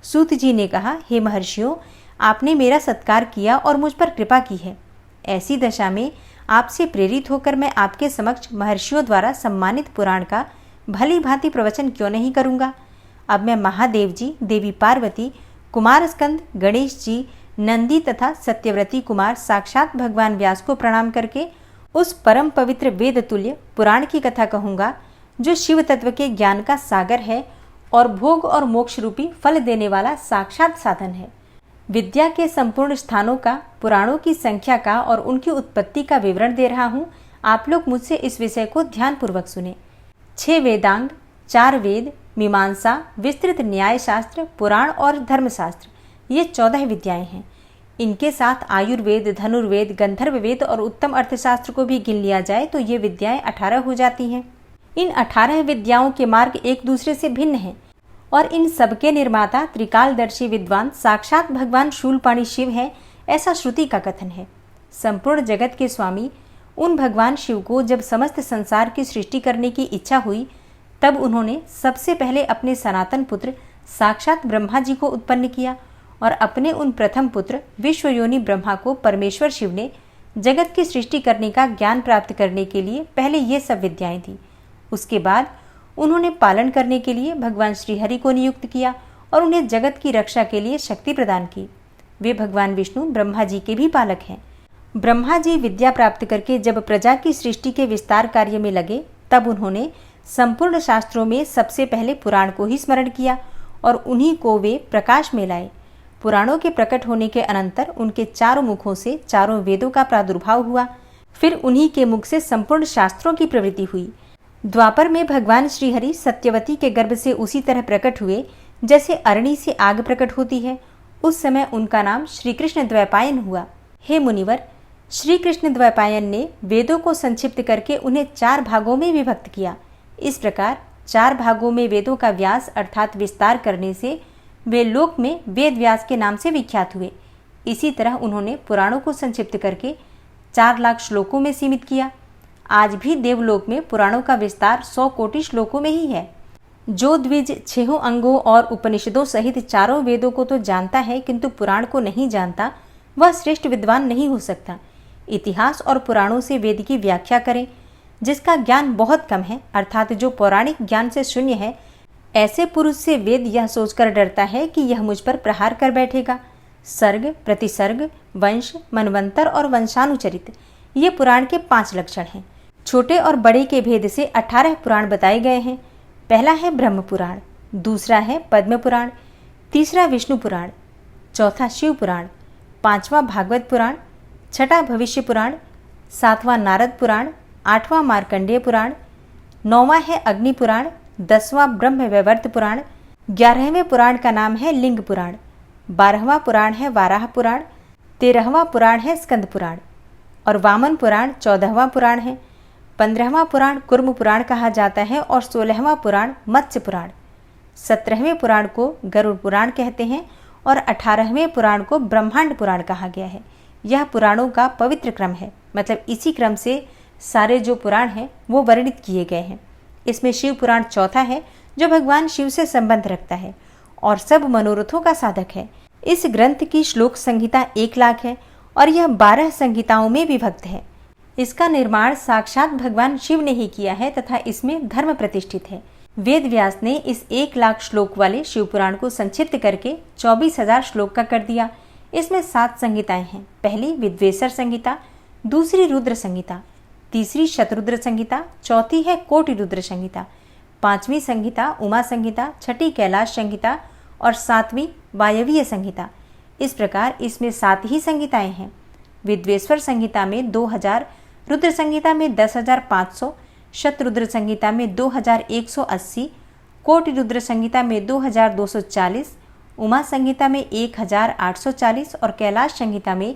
सूत जी ने कहा, हे महर्षियों, आपने मेरा सत्कार किया और मुझ पर कृपा की है। ऐसी दशा में आपसे प्रेरित होकर मैं आपके समक्ष महर्षियों द्वारा सम्मानित पुराण का भली भांति प्रवचन क्यों नहीं करूँगा। अब मैं महादेव जी, देवी पार्वती, कुमार स्कंद, गणेश जी, नंदी तथा सत्यव्रती कुमार साक्षात भगवान व्यास को प्रणाम करके उस परम पवित्र वेद तुल्य पुराण की कथा कहूँगा जो शिव तत्व के ज्ञान का सागर है और भोग और मोक्ष रूपी फल देने वाला साक्षात साधन है। विद्या के संपूर्ण स्थानों का, पुराणों की संख्या का और उनकी उत्पत्ति का विवरण दे रहा हूँ। आप लोग मुझसे इस विषय को ध्यानपूर्वक सुने। 6 वेदांग, 4 वेद, मीमांसा, विस्तृत न्याय शास्त्र, पुराण और धर्मशास्त्र, ये 14 विद्याएं हैं। इनके साथ आयुर्वेद, धनुर्वेद, गंधर्व वेद और उत्तम अर्थशास्त्र को भी गिन लिया जाए तो ये विद्याएं 18 हो जाती हैं। इन 18 विद्याओं के मार्ग एक दूसरे से भिन्न हैं और इन सबके निर्माता त्रिकालदर्शी विद्वान साक्षात भगवान शूलपाणी शिव है, ऐसा श्रुति का कथन है। संपूर्ण जगत के स्वामी उन भगवान शिव को जब समस्त संसार की सृष्टि करने की इच्छा हुई तब उन्होंने सबसे पहले अपने सनातन पुत्र साक्षात ब्रह्मा जी को उत्पन्न किया और अपने उन प्रथम पुत्र विश्वयोनि ब्रह्मा को परमेश्वर शिव ने जगत की सृष्टि करने का ज्ञान प्राप्त करने के लिए पहले ये सब विद्याएं दी। उसके बाद उन्होंने पालन करने के लिए भगवान श्रीहरि को नियुक्त किया और उन्हें जगत की रक्षा के लिए शक्ति प्रदान की। वे भगवान विष्णु ब्रह्मा जी के भी पालक हैं। ब्रह्मा जी विद्या प्राप्त करके जब प्रजा की सृष्टि के विस्तार कार्य में लगे तब उन्होंने संपूर्ण शास्त्रों में सबसे पहले पुराण को ही स्मरण किया और उन्हीं को वे प्रकाश में लाए। पुराणों के प्रकट होने के अनंतर उनके चारों मुखों से चारों वेदों का प्रादुर्भाव हुआ। फिर उन्हीं के मुख से संपूर्ण शास्त्रों की प्रवृत्ति हुई। द्वापर में भगवान श्रीहरि सत्यवती के गर्भ से उसी तरह प्रकट हुए जैसे अरणी से आग प्रकट होती है। उस समय उनका नाम श्री कृष्ण द्वैपायन हुआ। हे मुनिवर, श्री कृष्ण द्वैपायन ने वेदों को संक्षिप्त करके उन्हें 4 भागों में विभक्त किया। इस प्रकार 4 भागों में वेदों का व्यास अर्थात विस्तार करने से वे लोक में वेद व्यास के नाम से विख्यात हुए। इसी तरह उन्होंने पुराणों को संक्षिप्त करके 4 लाख श्लोकों में सीमित किया। आज भी देवलोक में पुराणों का विस्तार 100 कोटि श्लोकों में ही है। जो द्विज 6 अंगों और उपनिषदों सहित 4 वेदों को तो जानता है किंतु पुराण को नहीं जानता, वह श्रेष्ठ विद्वान नहीं हो सकता। इतिहास और पुराणों से वेद की व्याख्या करें। जिसका ज्ञान बहुत कम है अर्थात जो पौराणिक ज्ञान से शून्य है, ऐसे पुरुष से वेद यह सोचकर डरता है कि यह मुझ पर प्रहार कर बैठेगा। सर्ग, प्रतिसर्ग, वंश, मनवंतर और वंशानुचरित, ये पुराण के 5 लक्षण हैं। छोटे और बड़े के भेद से 18 पुराण बताए गए हैं। पहला है ब्रह्म पुराण, दूसरा है पद्म पुराण, तीसरा विष्णु पुराण, चौथा शिव पुराण, 5वां भागवत पुराण, 6ठा भविष्य पुराण, 7वां नारद पुराण, 8वां मार्कंडेय पुराण, 9वां है अग्नि पुराण, 10वां ब्रह्म वैवर्त पुराण, 11वें पुराण का नाम है लिंग पुराण, 12वां पुराण है वाराह पुराण, 13वां पुराण है स्कंद पुराण और वामन पुराण 14वां पुराण है। 15वां पुराण कुर्म पुराण कहा जाता है और 16वां पुराण मत्स्य पुराण। 17वें पुराण को गरुड़ पुराण कहते हैं और 18वें पुराण को ब्रह्मांड पुराण कहा गया है। यह पुराणों का पवित्र क्रम है, मतलब इसी क्रम से सारे जो पुराण हैं वो वर्णित किए गए हैं। इसमें शिव पुराण चौथा है जो भगवान शिव से संबंध रखता है और सब मनोरथों का साधक है। इस ग्रंथ की श्लोक संहिता 1 लाख है और यह 12 संहिताओं में विभक्त है। इसका निर्माण साक्षात भगवान शिव ने ही किया है तथा इसमें धर्म प्रतिष्ठित है। वेद व्यास ने इस 1 लाख श्लोक वाले शिव पुराण को संक्षिप्त करके 24,000 श्लोक का कर दिया। इसमें 7 संहिताएं हैं। पहली विद्वेश्वर संहिता, दूसरी रुद्र संहिता, तीसरी शतरुद्र संहिता, चौथी है कोटि रुद्र संहिता, 5वीं संहिता उमा संहिता, 6ठी कैलाश संहिता और 7वीं वायवीय संहिता। इस प्रकार इसमें 7 ही संहिताएं हैं। विद्वेश्वर संहिता में 2000, रुद्र संहिता में 10,500, शतरुद्र संहिता में 2,180, कोटि रुद्र संहिता में 2,240, उमा संहिता में 1,840 और कैलाश संहिता में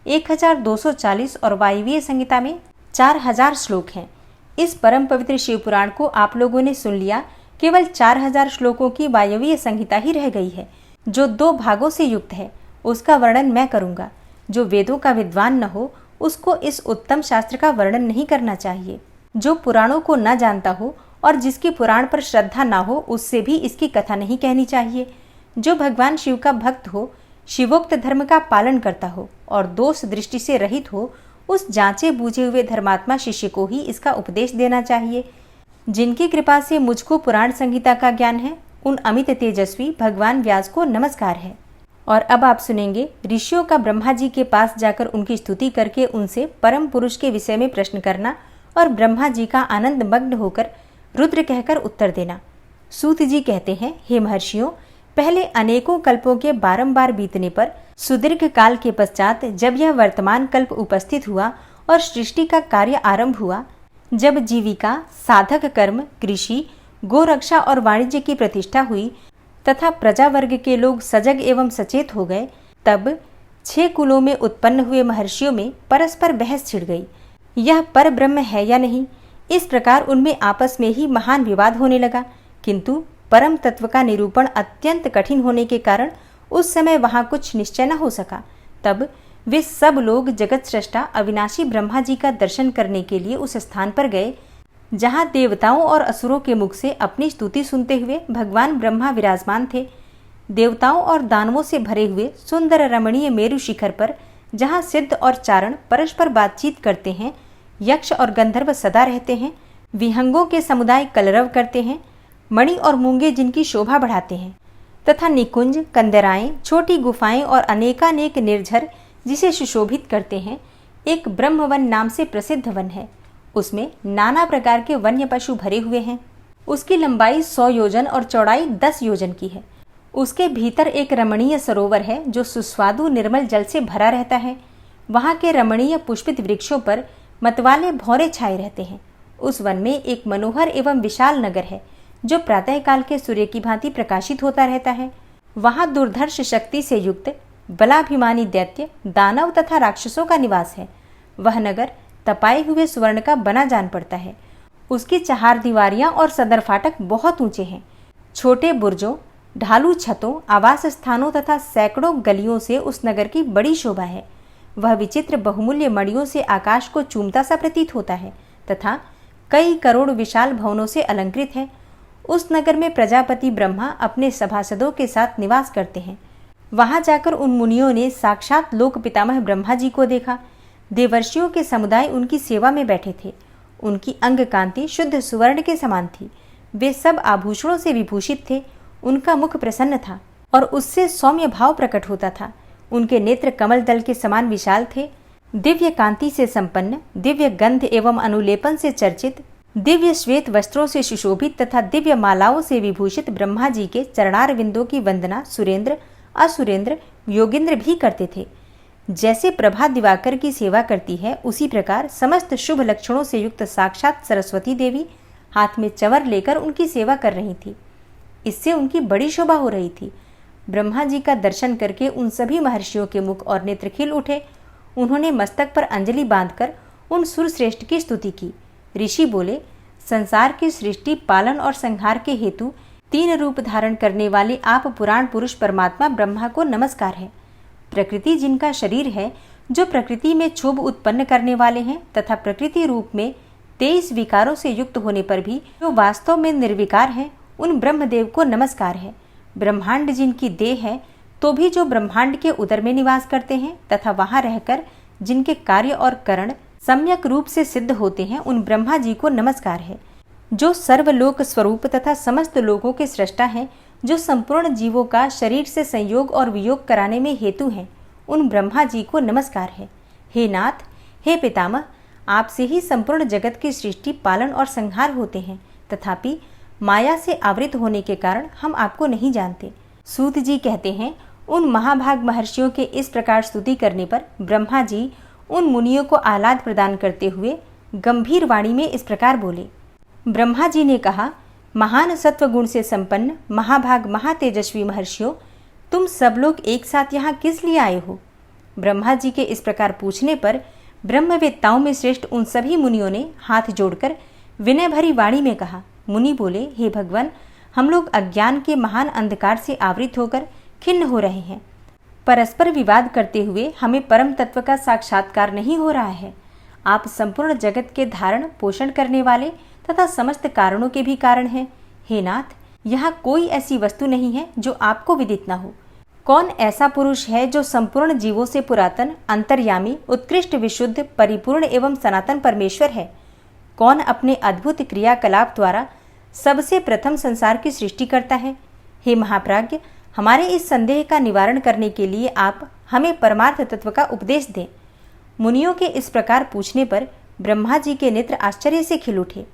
1,240 और वायवीय संहिता में 4,000 श्लोक हैं। इस परम पवित्र शिव पुराण को आप लोगों ने सुन लिया। केवल 4,000 श्लोकों की वायवीय संहिता ही रह गई है जो 2 भागों से युक्त है। उसका वर्णन मैं करूंगा। जो वेदों का विद्वान न हो उसको इस उत्तम शास्त्र का वर्णन नहीं करना चाहिए। जो पुराणों को न जानता हो और जिसकी पुराण पर श्रद्धा ना हो उससे भी इसकी कथा नहीं कहनी चाहिए। जो भगवान शिव का भक्त हो, शिवोक्त धर्म का पालन करता हो और दोष दृष्टि से रहित हो, उस जांचे बूझे हुए धर्मात्मा शिष्य को ही इसका उपदेश देना चाहिए। जिनकी कृपा से मुझको पुराण संहिता का ज्ञान है, उन अमित तेजस्वी भगवान व्यास को नमस्कार है। और अब आप सुनेंगे ऋषियों का ब्रह्मा जी के पास जाकर उनकी स्तुति करके उनसे परम पुरुष के विषय में प्रश्न करना और ब्रह्मा जी का आनंद मग्न होकर रुद्र कहकर उत्तर देना। सूत जी कहते हैं, हे महर्षियों, पहले अनेकों कल्पों के बारंबार बीतने पर सुदीर्घ काल के पश्चात जब यह वर्तमान कल्प उपस्थित हुआ और सृष्टि का कार्य आरंभ हुआ, जब जीविका, साधक कर्म, कृषि, गोरक्षा और वाणिज्य की प्रतिष्ठा हुई तथा प्रजा वर्ग के लोग सजग एवं सचेत हो गए, तब 6 कुलों में उत्पन्न हुए महर्षियों में परस्पर बहस छिड़ गई, यह पर ब्रह्म है या नहीं। इस प्रकार उनमें आपस में ही महान विवाद होने लगा, किंतु परम तत्व का निरूपण अत्यंत कठिन होने के कारण उस समय वहां कुछ निश्चय न हो सका। तब वे सब लोग जगत सृष्टा अविनाशी ब्रह्मा जी का दर्शन करने के लिए उस स्थान पर गए जहां देवताओं और असुरों के मुख से अपनी स्तुति सुनते हुए भगवान ब्रह्मा विराजमान थे। देवताओं और दानवों से भरे हुए सुंदर रमणीय मेरु शिखर पर जहां सिद्ध और चारण परस्पर बातचीत करते हैं, यक्ष और गंधर्व सदा रहते हैं, विहंगों के समुदाय कलरव करते हैं, मणि और मूंगे जिनकी शोभा बढ़ाते हैं, तथा निकुंज, कंदराएं, छोटी गुफाएं और अनेकानेक निर्झर जिसे सुशोभित करते हैं, एक ब्रह्मवन नाम से प्रसिद्ध वन है। उसमें नाना प्रकार के वन्य पशु भरे हुए हैं। उसकी लंबाई 100 योजन और चौड़ाई 10 योजन की है। उसके भीतर एक रमणीय सरोवर है जो सुस्वादु निर्मल जल से भरा रहता है। वहाँ के रमणीय पुष्पित वृक्षों पर मतवाले भौरे छाए रहते हैं। उस वन में एक मनोहर एवं विशाल नगर है जो प्रातःकाल के सूर्य की भांति प्रकाशित होता रहता है। वहाँ दुर्धर्ष शक्ति से युक्त बलाभिमानी दैत्य, दानव तथा राक्षसों का निवास है। वह नगर तपाए हुए स्वर्ण का बना जान पड़ता है। उसकी चहारदीवारियां और सदर फाटक बहुत ऊंचे हैं। छोटे बुर्जों, ढालू छतों, आवास स्थानों तथा सैकड़ों गलियों से उस नगर की बड़ी शोभा है। वह विचित्र बहुमूल्य मणियों से आकाश को चूमता सा प्रतीत होता है तथा कई करोड़ विशाल भवनों से अलंकृत है। उस नगर में प्रजापति ब्रह्मा अपने सभासदों के साथ निवास करते हैं। वहां जाकर उन मुनियों ने साक्षात लोक पितामह ब्रह्मा जी को देखा। देवर्षियों के समुदाय उनकी सेवा में बैठे थे। उनकी अंग कांति शुद्ध सुवर्ण के समान थी। वे सब आभूषणों से विभूषित थे। उनका मुख प्रसन्न था और उससे सौम्य भाव प्रकट होता था। उनके नेत्र कमल दल के समान विशाल थे। दिव्य कांति से संपन्न, दिव्य गंध एवं अनुलेपन से चर्चित, दिव्य श्वेत वस्त्रों से सुशोभित तथा दिव्य मालाओं से विभूषित ब्रह्मा जी के चरणार विंदों की वंदना सुरेंद्र, असुरेंद्र, योगेंद्र भी करते थे। जैसे प्रभा दिवाकर की सेवा करती है, उसी प्रकार समस्त शुभ लक्षणों से युक्त साक्षात सरस्वती देवी हाथ में चंवर लेकर उनकी सेवा कर रही थी। इससे उनकी बड़ी शोभा हो रही थी। ब्रह्मा जी का दर्शन करके उन सभी महर्षियों के मुख और नेत्र खिल उठे। उन्होंने मस्तक पर अंजलि बांधकर उन सुरश्रेष्ठ की स्तुति की। ऋषि बोले, संसार की सृष्टि, पालन और संहार के हेतु 3 रूप धारण करने वाले आप पुराण पुरुष परमात्मा ब्रह्मा को नमस्कार है। प्रकृति जिनका शरीर है, जो प्रकृति में क्षोभ उत्पन्न करने वाले हैं तथा प्रकृति रूप में 23 विकारों से युक्त होने पर भी जो वास्तव में निर्विकार है, उन ब्रह्मदेव को नमस्कार है। ब्रह्मांड जिनकी देह है, तो भी जो ब्रह्मांड के उदर में निवास करते हैं तथा वहां रहकर जिनके कार्य और करण सम्यक रूप से सिद्ध होते हैं, उन ब्रह्मा जी को नमस्कार है। जो सर्वलोक स्वरूप तथा समस्त लोगों के सृष्टा हैं, जो संपूर्ण जीवों का शरीर से संयोग और वियोग कराने में हेतु हैं, उन ब्रह्मा जी को नमस्कार है। हे नाथ, हे पितामह, आपसे ही संपूर्ण जगत की सृष्टि, पालन और संहार होते हैं, तथापि माया से आवृत होने के कारण हम आपको नहीं जानते। सूत जी कहते हैं, उन महाभाग महर्षियों के इस प्रकार स्तुति करने पर ब्रह्मा जी उन मुनियों को आह्लाद प्रदान करते हुए गंभीर वाणी में इस प्रकार बोले। ब्रह्मा जी ने कहा, महान सत्व गुण से संपन्न महाभाग महातेजस्वी महर्षियों, तुम सब लोग एक साथ यहाँ किस लिए आए हो? ब्रह्मा जी के इस प्रकार पूछने पर ब्रह्मवेत्ताओं में श्रेष्ठ उन सभी मुनियों ने हाथ जोड़कर विनय भरी वाणी में कहा। मुनि बोले, हे भगवान, हम लोग अज्ञान के महान अंधकार से आवृत होकर खिन्न हो रहे हैं। परस्पर विवाद करते हुए हमें परम तत्व का साक्षात्कार नहीं हो रहा है। आप संपूर्ण जगत के धारण पोषण करने वाले तथा समस्त कारणों के भी कारण हैं। हे नाथ, यहाँ कोई ऐसी वस्तु नहीं है जो आपको विदित न हो। कौन ऐसा पुरुष है जो संपूर्ण जीवों से पुरातन, अंतर्यामी, उत्कृष्ट, विशुद्ध, परिपूर्ण एवं सनातन परमेश्वर है? कौन अपने अद्भुत क्रियाकलाप द्वारा सबसे प्रथम संसार की सृष्टि करता है? हे महाप्राज्ञ, हमारे इस संदेह का निवारण करने के लिए आप हमें परमार्थ तत्व का उपदेश दें। मुनियों के इस प्रकार पूछने पर ब्रह्मा जी के नेत्र आश्चर्य से खिल उठे।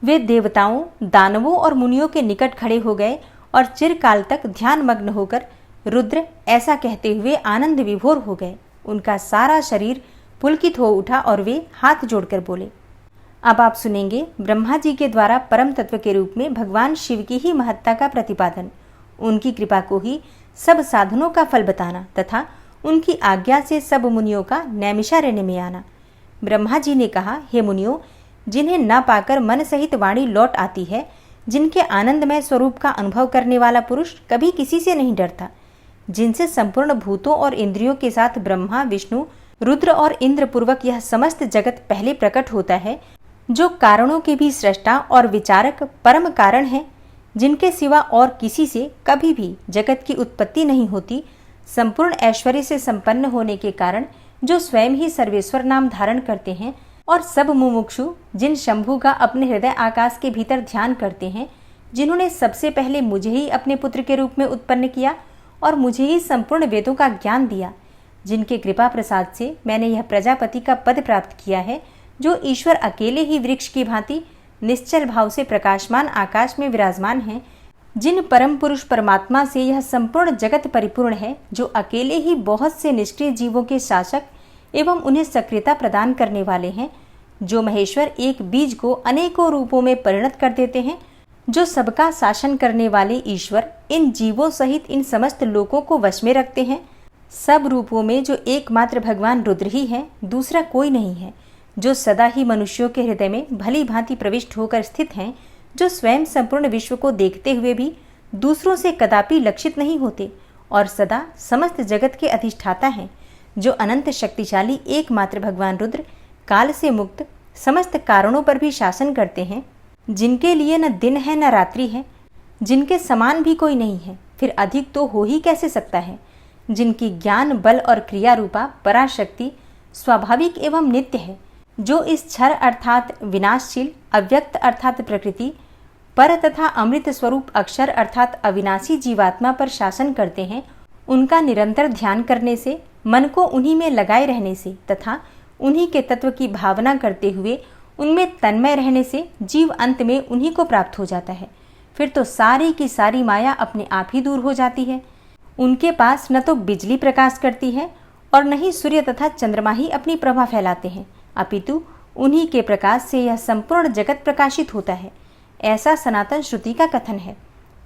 वे देवताओं, दानवों और मुनियों के निकट खड़े हो गए और चिरकाल तक ध्यान मग्न होकर रुद्र ऐसा कहते हुए आनंद विभोर हो गए। उनका सारा शरीर पुलकित हो उठा और वे हाथ जोड़कर बोले। अब आप सुनेंगे ब्रह्मा जी के द्वारा परम तत्व के रूप में भगवान शिव की ही महत्ता का प्रतिपादन, उनकी कृपा को ही सब साधनों का फल बताना तथा उनकी आज्ञा से सब मुनियों का नैमिषारण्य में आना। ब्रह्मा जी ने कहा, हे मुनियों, जिन्हें न पाकर मन सहित वाणी लौट आती है, जिनके आनंदमय स्वरूप का अनुभव करने वाला पुरुष कभी किसी से नहीं डरता, जिनसे संपूर्ण भूतों और इंद्रियों के साथ ब्रह्मा, विष्णु, रुद्र और इंद्र पूर्वक यह समस्त जगत पहले प्रकट होता है, जो कारणों के भी सृष्टा और विचारक परम कारण है, जिनके सिवा और किसी से कभी भी जगत की उत्पत्ति नहीं होती, संपूर्ण ऐश्वर्य से संपन्न होने के कारण जो स्वयं ही सर्वेश्वर नाम धारण करते हैं और सब मुमुक्षु जिन शंभु का अपने हृदय आकाश के भीतर ध्यान करते हैं, जिन्होंने सबसे पहले मुझे ही अपने पुत्र के रूप में उत्पन्न किया और मुझे ही संपूर्ण वेदों का ज्ञान दिया, जिनके कृपा प्रसाद से मैंने यह प्रजापति का पद प्राप्त किया है, जो ईश्वर अकेले ही वृक्ष की भांति निश्चल भाव से प्रकाशमान आकाश में विराजमान हैं, जिन परम पुरुष परमात्मा से यह संपूर्ण जगत परिपूर्ण है, जो अकेले ही बहुत से निष्क्रिय जीवों के शासक एवं उन्हें सक्रियता प्रदान करने वाले हैं, जो महेश्वर एक बीज को अनेकों रूपों में परिणत कर देते हैं, जो सबका शासन करने वाले ईश्वर इन जीवों सहित इन समस्त लोकों को वश में रखते हैं। सब रूपों में जो एकमात्र भगवान रुद्र ही है, दूसरा कोई नहीं है, जो सदा ही मनुष्यों के हृदय में भली भांति प्रविष्ट होकर स्थित हैं, जो स्वयं संपूर्ण विश्व को देखते हुए भी दूसरों से कदापि लक्षित नहीं होते और सदा समस्त जगत के अधिष्ठाता हैं, जो अनंत शक्तिशाली एकमात्र भगवान रुद्र काल से मुक्त समस्त कारणों पर भी शासन करते हैं, जिनके लिए न दिन है न रात्रि है, जिनके समान भी कोई नहीं है, फिर अधिक तो हो ही कैसे सकता है, जिनकी ज्ञान बल और क्रिया रूपा पराशक्ति स्वाभाविक एवं नित्य है, जो इस क्षर अर्थात विनाशशील, अव्यक्त अर्थात प्रकृति, पर तथा अमृत स्वरूप अक्षर अर्थात अविनाशी जीवात्मा पर शासन करते हैं। उनका निरंतर ध्यान करने से, मन को उन्हीं में लगाए रहने से तथा उन्हीं के तत्व की भावना करते हुए उनमें तन्मय रहने से जीव अंत में उन्हीं को प्राप्त हो जाता है। फिर तो सारी की सारी माया अपने आप ही दूर हो जाती है। उनके पास न तो बिजली प्रकाश करती है और न ही सूर्य तथा चंद्रमा ही अपनी प्रभा फैलाते हैं, अपितु उन्हीं के प्रकाश से यह संपूर्ण जगत प्रकाशित होता है। ऐसा सनातन श्रुति का कथन है।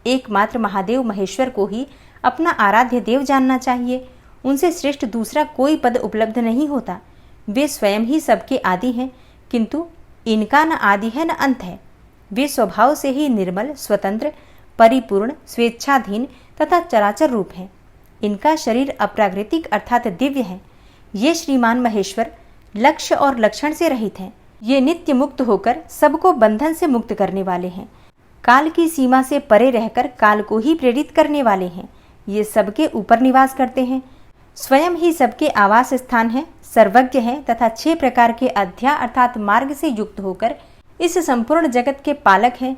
एकमात्र महादेव महेश्वर को ही अपना आराध्य देव जानना चाहिए। उनसे श्रेष्ठ दूसरा कोई पद उपलब्ध नहीं होता। वे स्वयं ही सबके आदि हैं, किंतु इनका न आदि है न अंत है। वे स्वभाव से ही निर्मल, स्वतंत्र, परिपूर्ण, स्वेच्छाधीन तथा चराचर रूप हैं। इनका शरीर अप्राकृतिक अर्थात दिव्य है। ये श्रीमान महेश्वर लक्ष्य और लक्षण से रहित हैं। ये नित्य मुक्त होकर सबको बंधन से मुक्त करने वाले हैं। काल की सीमा से परे रहकर काल को ही प्रेरित करने वाले हैं। ये सबके ऊपर निवास करते हैं, स्वयं ही सबके आवास स्थान है, सर्वज्ञ हैं तथा 6 प्रकार के अध्याय अर्थात मार्ग से युक्त होकर इस संपूर्ण जगत के पालक हैं।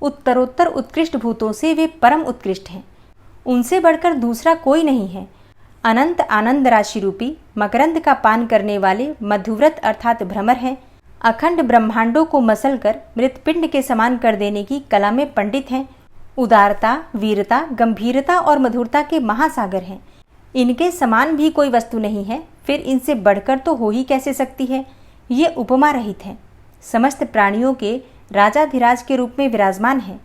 उत्तरोत्तर उत्कृष्ट भूतों से वे परम उत्कृष्ट हैं। उनसे बढ़कर दूसरा कोई नहीं है। अनंत आनंद राशि रूपी मकरंद का पान करने वाले मधुव्रत अर्थात भ्रमर हैं। अखंड ब्रह्मांडों को मसल कर मृतपिंड के समान कर देने की कला में पंडित हैं। उदारता, वीरता, गंभीरता और मधुरता के महासागर हैं। इनके समान भी कोई वस्तु नहीं है, फिर इनसे बढ़कर तो हो ही कैसे सकती है। ये उपमा रहित है। समस्त प्राणियों के राजाधिराज के रूप में विराजमान है।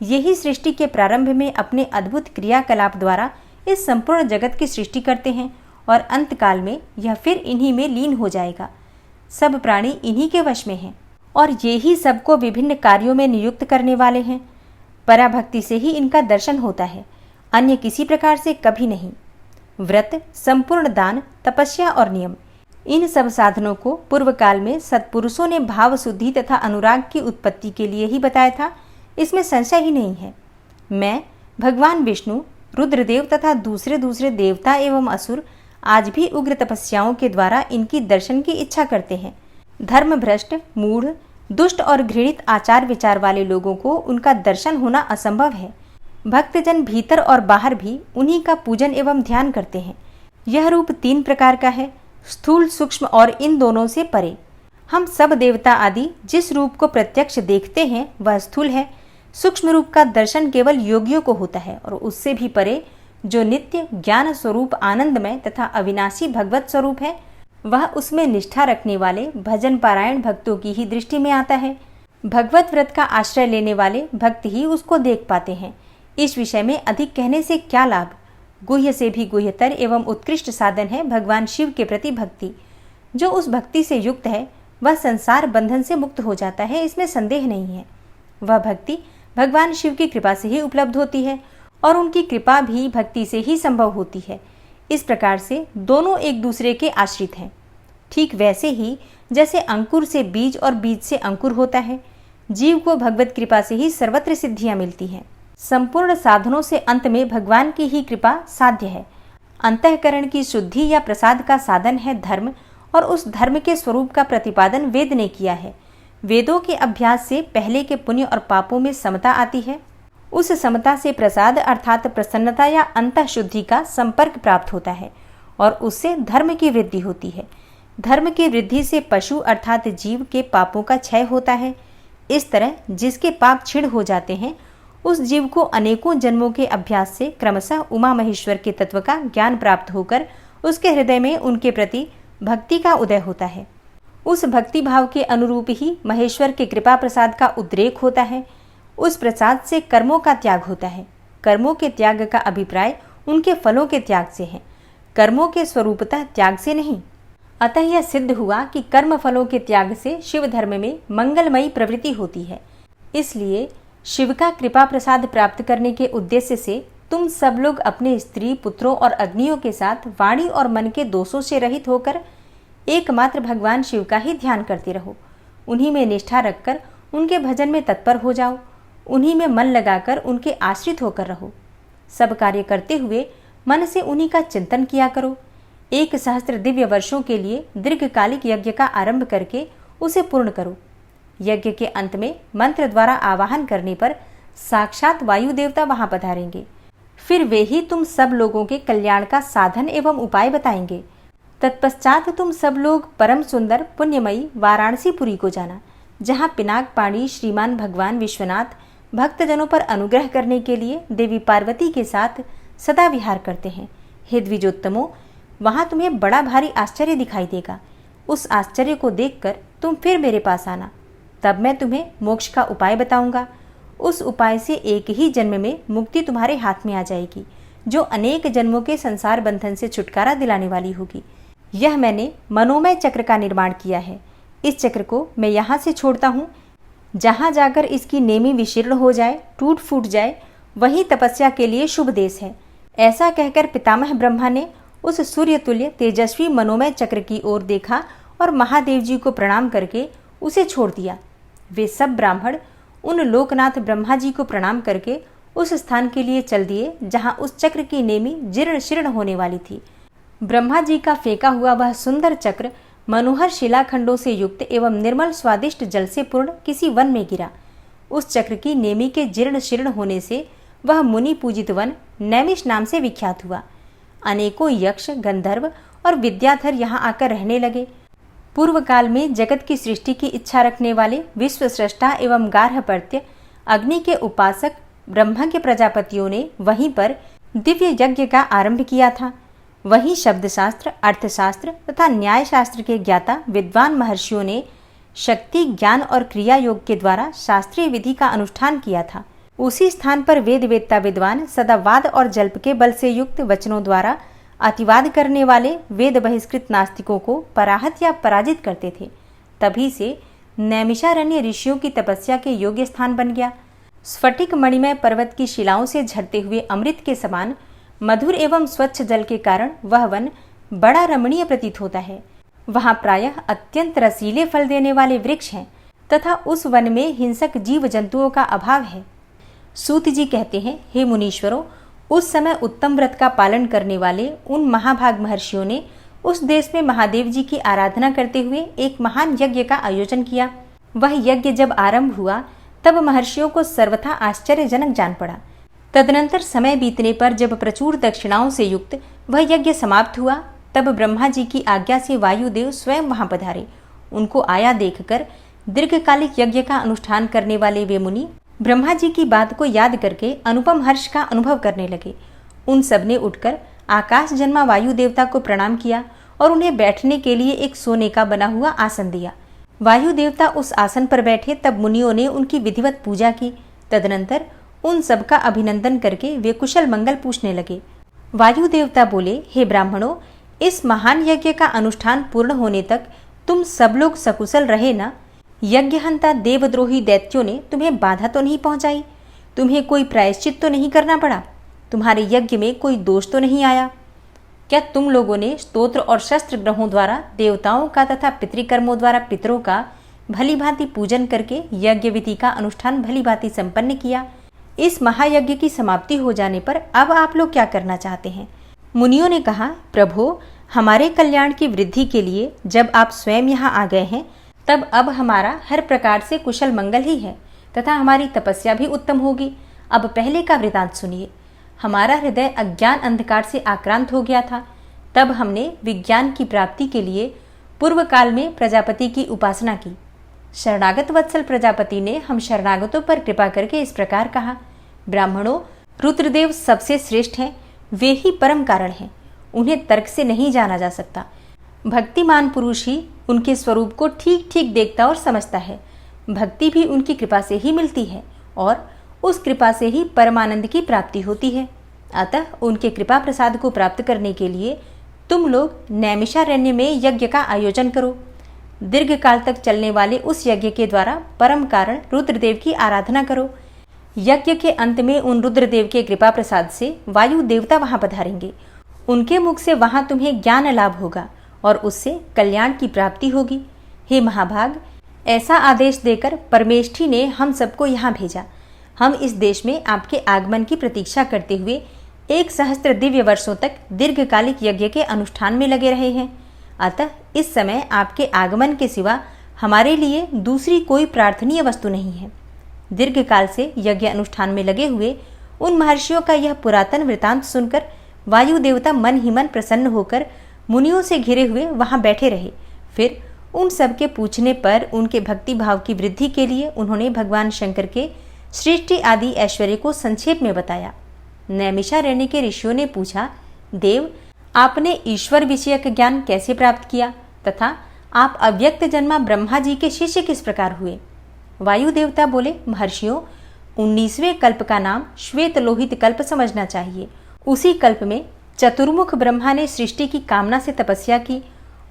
यही सृष्टि के प्रारंभ में अपने अद्भुत क्रियाकलाप द्वारा इस संपूर्ण जगत की सृष्टि करते हैं और अंतकाल में यह फिर इन्हीं में लीन हो जाएगा। सब प्राणी इन्हीं के वश में हैं और ये ही सबको विभिन्न कार्यों में नियुक्त करने वाले हैं। पराभक्ति से ही इनका दर्शन होता है, अन्य किसी प्रकार से कभी नहीं। व्रत, संपूर्ण दान, तपस्या और नियम, इन सब साधनों को पूर्व काल में सत्पुरुषों ने भाव शुद्धि तथा अनुराग की उत्पत्ति के लिए ही बताया था, इसमें संशय ही नहीं है। मैं, भगवान विष्णु, रुद्रदेव तथा दूसरे देवता एवं असुर आज भी उग्र तपस्याओं के द्वारा इनकी दर्शन की इच्छा करते हैं। धर्म भ्रष्ट, मूढ़, दुष्ट और घृणित आचार विचार वाले लोगों को उनका दर्शन होना असंभव है। भक्तजन भीतर और बाहर भी उन्हीं का पूजन एवं ध्यान करते हैं। यह रूप 3 प्रकार का है, स्थूल, सूक्ष्म और इन दोनों से परे। हम सब देवता आदि जिस रूप को प्रत्यक्ष देखते हैं वह स्थूल है। सूक्ष्म रूप का दर्शन केवल योगियों को होता है और उससे भी परे जो नित्य ज्ञान स्वरूप आनंदमय तथा अविनाशी भगवत स्वरूप है वह उसमें निष्ठा रखने वाले भजन पारायण भक्तों की ही दृष्टि में आता है। भगवत व्रत का आश्रय लेने वाले भक्त ही उसको देख पाते हैं। इस विषय में अधिक कहने से क्या लाभ। गुह्य से भी गुह्यतर एवं उत्कृष्ट साधन है भगवान शिव के प्रति भक्ति। जो उस भक्ति से युक्त है वह संसार बंधन से मुक्त हो जाता है, इसमें संदेह नहीं है। वह भक्ति भगवान शिव की कृपा से ही उपलब्ध होती है और उनकी कृपा भी भक्ति से ही संभव होती है। इस प्रकार से दोनों एक दूसरे के आश्रित हैं। ठीक वैसे ही जैसे अंकुर से बीज और बीज से अंकुर होता है, जीव को भगवत कृपा से ही सर्वत्र सिद्धियां मिलती हैं। संपूर्ण साधनों से अंत में भगवान की ही कृपा साध्य है। अंतःकरण की शुद्धि या प्रसाद का साधन है धर्म और उस धर्म के स्वरूप का प्रतिपादन वेद ने किया है। वेदों के अभ्यास से पहले के पुण्य और पापों में समता आती है। उस समता से प्रसाद अर्थात प्रसन्नता या अंतः शुद्धि का संपर्क प्राप्त होता है और उससे धर्म की वृद्धि होती है। धर्म की वृद्धि से पशु अर्थात जीव के पापों का क्षय होता है। इस तरह जिसके पाप क्षीण हो जाते हैं उस जीव को अनेकों जन्मों के अभ्यास से क्रमशः उमा महेश्वर के तत्व का ज्ञान प्राप्त होकर उसके हृदय में उनके प्रति भक्ति का उदय होता है। उस भक्ति भाव के अनुरूप ही महेश्वर के कृपा प्रसाद का उद्रेक होता है। उस प्रसाद से कर्मों का त्याग होता है। कर्मों के त्याग का अभिप्राय उनके फलों के त्याग से है, कर्मों के स्वरूपतः त्याग से नहीं। अतः यह सिद्ध हुआ कि कर्म फलों के त्याग से शिव धर्म में मंगलमयी प्रवृत्ति होती है। इसलिए शिव का कृपा प्रसाद प्राप्त करने के उद्देश्य से तुम सब लोग अपने स्त्री पुत्रों और अग्नियों के साथ वाणी और मन के दोषों से रहित होकर एकमात्र भगवान शिव का ही ध्यान करते रहो। उन्हीं में निष्ठा रखकर उनके भजन में तत्पर हो जाओ। उन्हीं में मन लगाकर उनके आश्रित होकर रहो। सब कार्य करते हुए मन से उन्हीं का चिंतन किया करो। 1,000 दिव्य वर्षों के लिए दीर्घकालिक यज्ञ का आरंभ करके उसे पूर्ण करो। यज्ञ के अंत में मंत्र द्वारा आवाहन करने पर साक्षात वायु देवता वहां पधारेंगे। फिर वे ही तुम सब लोगों के कल्याण का साधन एवं उपाय बताएंगे। तत्पश्चात तुम सब लोग परम सुंदर पुण्यमयी वाराणसीपुरी को जाना, जहाँ पिनाक पाणी श्रीमान भगवान विश्वनाथ भक्तजनों पर अनुग्रह करने के लिए देवी पार्वती के साथ सदा विहार करते हैं। हे द्विजोत्तमो, वहाँ तुम्हें बड़ा भारी आश्चर्य दिखाई देगा। उस आश्चर्य को देखकर तुम फिर मेरे पास आना, तब मैं तुम्हें मोक्ष का उपाय बताऊंगा। उस उपाय से एक ही जन्म में मुक्ति तुम्हारे हाथ में आ जाएगी, जो अनेक जन्मों के संसार बंधन से छुटकारा दिलाने वाली होगी। यह मैंने मनोमय चक्र का निर्माण किया है। इस चक्र को मैं यहाँ से छोड़ता हूँ। जहाँ जाकर इसकी नेमी विशीर्ण हो जाए, टूट फूट जाए, वही तपस्या के लिए शुभ देश है। ऐसा कहकर पितामह ब्रह्मा ने उस सूर्य तुल्य तेजस्वी मनोमय चक्र की ओर देखा और महादेव जी को प्रणाम करके उसे छोड़ दिया। वे सब ब्राह्मण उन लोकनाथ ब्रह्मा जी को प्रणाम करके उस स्थान के लिए चल दिए जहाँ उस चक्र की नेमी जीर्ण शीर्ण होने वाली थी। ब्रह्मा जी का फेंका हुआ वह सुंदर चक्र मनोहर शिलाखंडों से युक्त एवं निर्मल स्वादिष्ट जल से पूर्ण किसी वन में गिरा। उस चक्र की नेमी के जीर्ण शीर्ण होने से वह मुनि पूजित वन नैमिष नाम से विख्यात हुआ। अनेकों यक्ष, गंधर्व और विद्याधर यहाँ आकर रहने लगे। पूर्व काल में जगत की सृष्टि की इच्छा रखने वाले विश्व स्रष्टा एवं गार्हपत्य अग्नि के उपासक ब्रह्मा के प्रजापतियों ने वहीं पर दिव्य यज्ञ का आरंभ किया था। वहीं शब्दशास्त्र, अर्थशास्त्र तथा न्याय शास्त्र के ज्ञाता विद्वान महर्षियों ने शक्ति, ज्ञान और क्रिया योग के द्वारा शास्त्रीय विधि का अनुष्ठान किया था। उसी स्थान पर वेद वेत्ता विद्वान सदा वाद और जल्प के बल से युक्त वचनों द्वारा अतिवाद करने वाले वेद बहिष्कृत नास्तिकों को पराहत या पराजित करते थे। तभी से नैमिषारण्य ऋषियों की तपस्या के योग्य स्थान बन गया। स्फटिक मणिमय पर्वत की शिलाओं से झरते हुए अमृत के समान मधुर एवं स्वच्छ जल के कारण वह वन बड़ा रमणीय प्रतीत होता है। वहाँ प्रायः अत्यंत रसीले फल देने वाले वृक्ष हैं तथा उस वन में हिंसक जीव जंतुओं का अभाव है। सूत जी कहते हैं, हे मुनीश्वरों, उस समय उत्तम व्रत का पालन करने वाले उन महाभाग महर्षियों ने उस देश में महादेव जी की आराधना करते हुए एक महान यज्ञ का आयोजन किया। वह यज्ञ जब आरंभ हुआ तब महर्षियों को सर्वथा आश्चर्यजनक जान पड़ा। तदनंतर समय बीतने पर जब प्रचुर दक्षिणाओं से युक्त वह यज्ञ समाप्त हुआ, तब ब्रह्मा जी की आज्ञा से वायुदेव स्वयं वहां पधारे। उनको आया देखकर दीर्घकालिक यज्ञ का अनुष्ठान करने वाले वे मुनि ब्रह्मा जी की बात को याद करके अनुपम हर्ष का अनुभव करने लगे। उन सब ने उठकर आकाश जन्मा वायु देवता को प्रणाम किया और उन्हें बैठने के लिए एक सोने का बना हुआ आसन दिया। वायु देवता उस आसन पर बैठे तब मुनियों ने उनकी विधिवत पूजा की। तदनंतर उन सबका अभिनंदन करके वे कुशल मंगल पूछने लगे। वायु देवता बोले, हे ब्राह्मणों, इस महान यज्ञ का अनुष्ठान पूर्ण होने तक तुम सब लोग सकुशल रहे ना? यज्ञहंता देवद्रोही दैत्यों ने तुम्हें बाधा तो नहीं पहुंचाई? तुम्हें कोई प्रायश्चित तो नहीं करना पड़ा? तुम्हारे यज्ञ में कोई दोष तो नहीं आया? क्या तुम लोगों ने स्तोत्र और शस्त्र ग्रहों द्वारा देवताओं का तथा पितृकर्मों द्वारा पितरों का भली भांति पूजन करके यज्ञ विधि का अनुष्ठान भली भांति संपन्न किया? इस महायज्ञ की समाप्ति हो जाने पर अब आप लोग क्या करना चाहते हैं? मुनियों ने कहा, प्रभो, हमारे कल्याण की वृद्धि के लिए जब आप स्वयं यहाँ आ गए हैं तब अब हमारा हर प्रकार से कुशल मंगल ही है तथा हमारी तपस्या भी उत्तम होगी। अब पहले का वृतांत सुनिए। हमारा हृदय अज्ञान अंधकार से आक्रांत हो गया था। तब हमने विज्ञान की प्राप्ति के लिए पूर्व काल में प्रजापति की उपासना की। शरणागत वत्सल प्रजापति ने हम शरणागतों पर कृपा करके इस प्रकार कहा, ब्राह्मणों, रुद्रदेव सबसे श्रेष्ठ हैं, वे ही परम कारण हैं। उन्हें तर्क से नहीं जाना जा सकता। भक्तिमान पुरुष ही उनके स्वरूप को ठीक ठीक देखता और समझता है। भक्ति भी उनकी कृपा से ही मिलती है और उस कृपा से ही परमानंद की प्राप्ति होती है। अतः उनके कृपा प्रसाद को प्राप्त करने के लिए तुम लोग नैमिषारण्य में यज्ञ का आयोजन करो। दीर्घ काल तक चलने वाले उस यज्ञ के द्वारा परम कारण रुद्रदेव की आराधना करो। यज्ञ के अंत में उन रुद्रदेव के कृपा प्रसाद से वायु देवता वहां पधारेंगे। उनके मुख से वहां तुम्हें ज्ञान लाभ होगा और उससे कल्याण की प्राप्ति होगी। हे महाभाग, ऐसा आदेश देकर परमेष्ठी ने हम सबको यहाँ भेजा। हम इस देश में आपके आगमन की प्रतीक्षा करते हुए 1,000 दिव्य वर्षों तक दीर्घकालिक यज्ञ के अनुष्ठान में लगे रहे हैं। अतः इस समय आपके आगमन के सिवा हमारे लिए दूसरी कोई प्रार्थनीय वस्तु नहीं है। दीर्घकाल से यज्ञ अनुष्ठान में लगे हुए उन महर्षियों का यह पुरातन वृतांत सुनकर वायु देवता मन ही मन प्रसन्न होकर मुनियों से घिरे हुए वहां बैठे रहे। फिर उन सबके पूछने पर उनके भक्ति भाव की वृद्धि के लिए उन्होंने भगवान शंकर के सृष्टि आदि ऐश्वर्य को संक्षेप में बताया। नैमिषारण्य के ऋषियों ने पूछा, देव, आपने ईश्वर विषयक ज्ञान कैसे प्राप्त किया तथा आप अव्यक्त जन्मा ब्रह्मा जी के शिष्य किस प्रकार हुए? वायु देवता बोले, महर्षियों, 19वें कल्प का नाम श्वेत लोहित कल्प समझना चाहिए। उसी कल्प में चतुर्मुख ब्रह्मा ने सृष्टि की कामना से तपस्या की।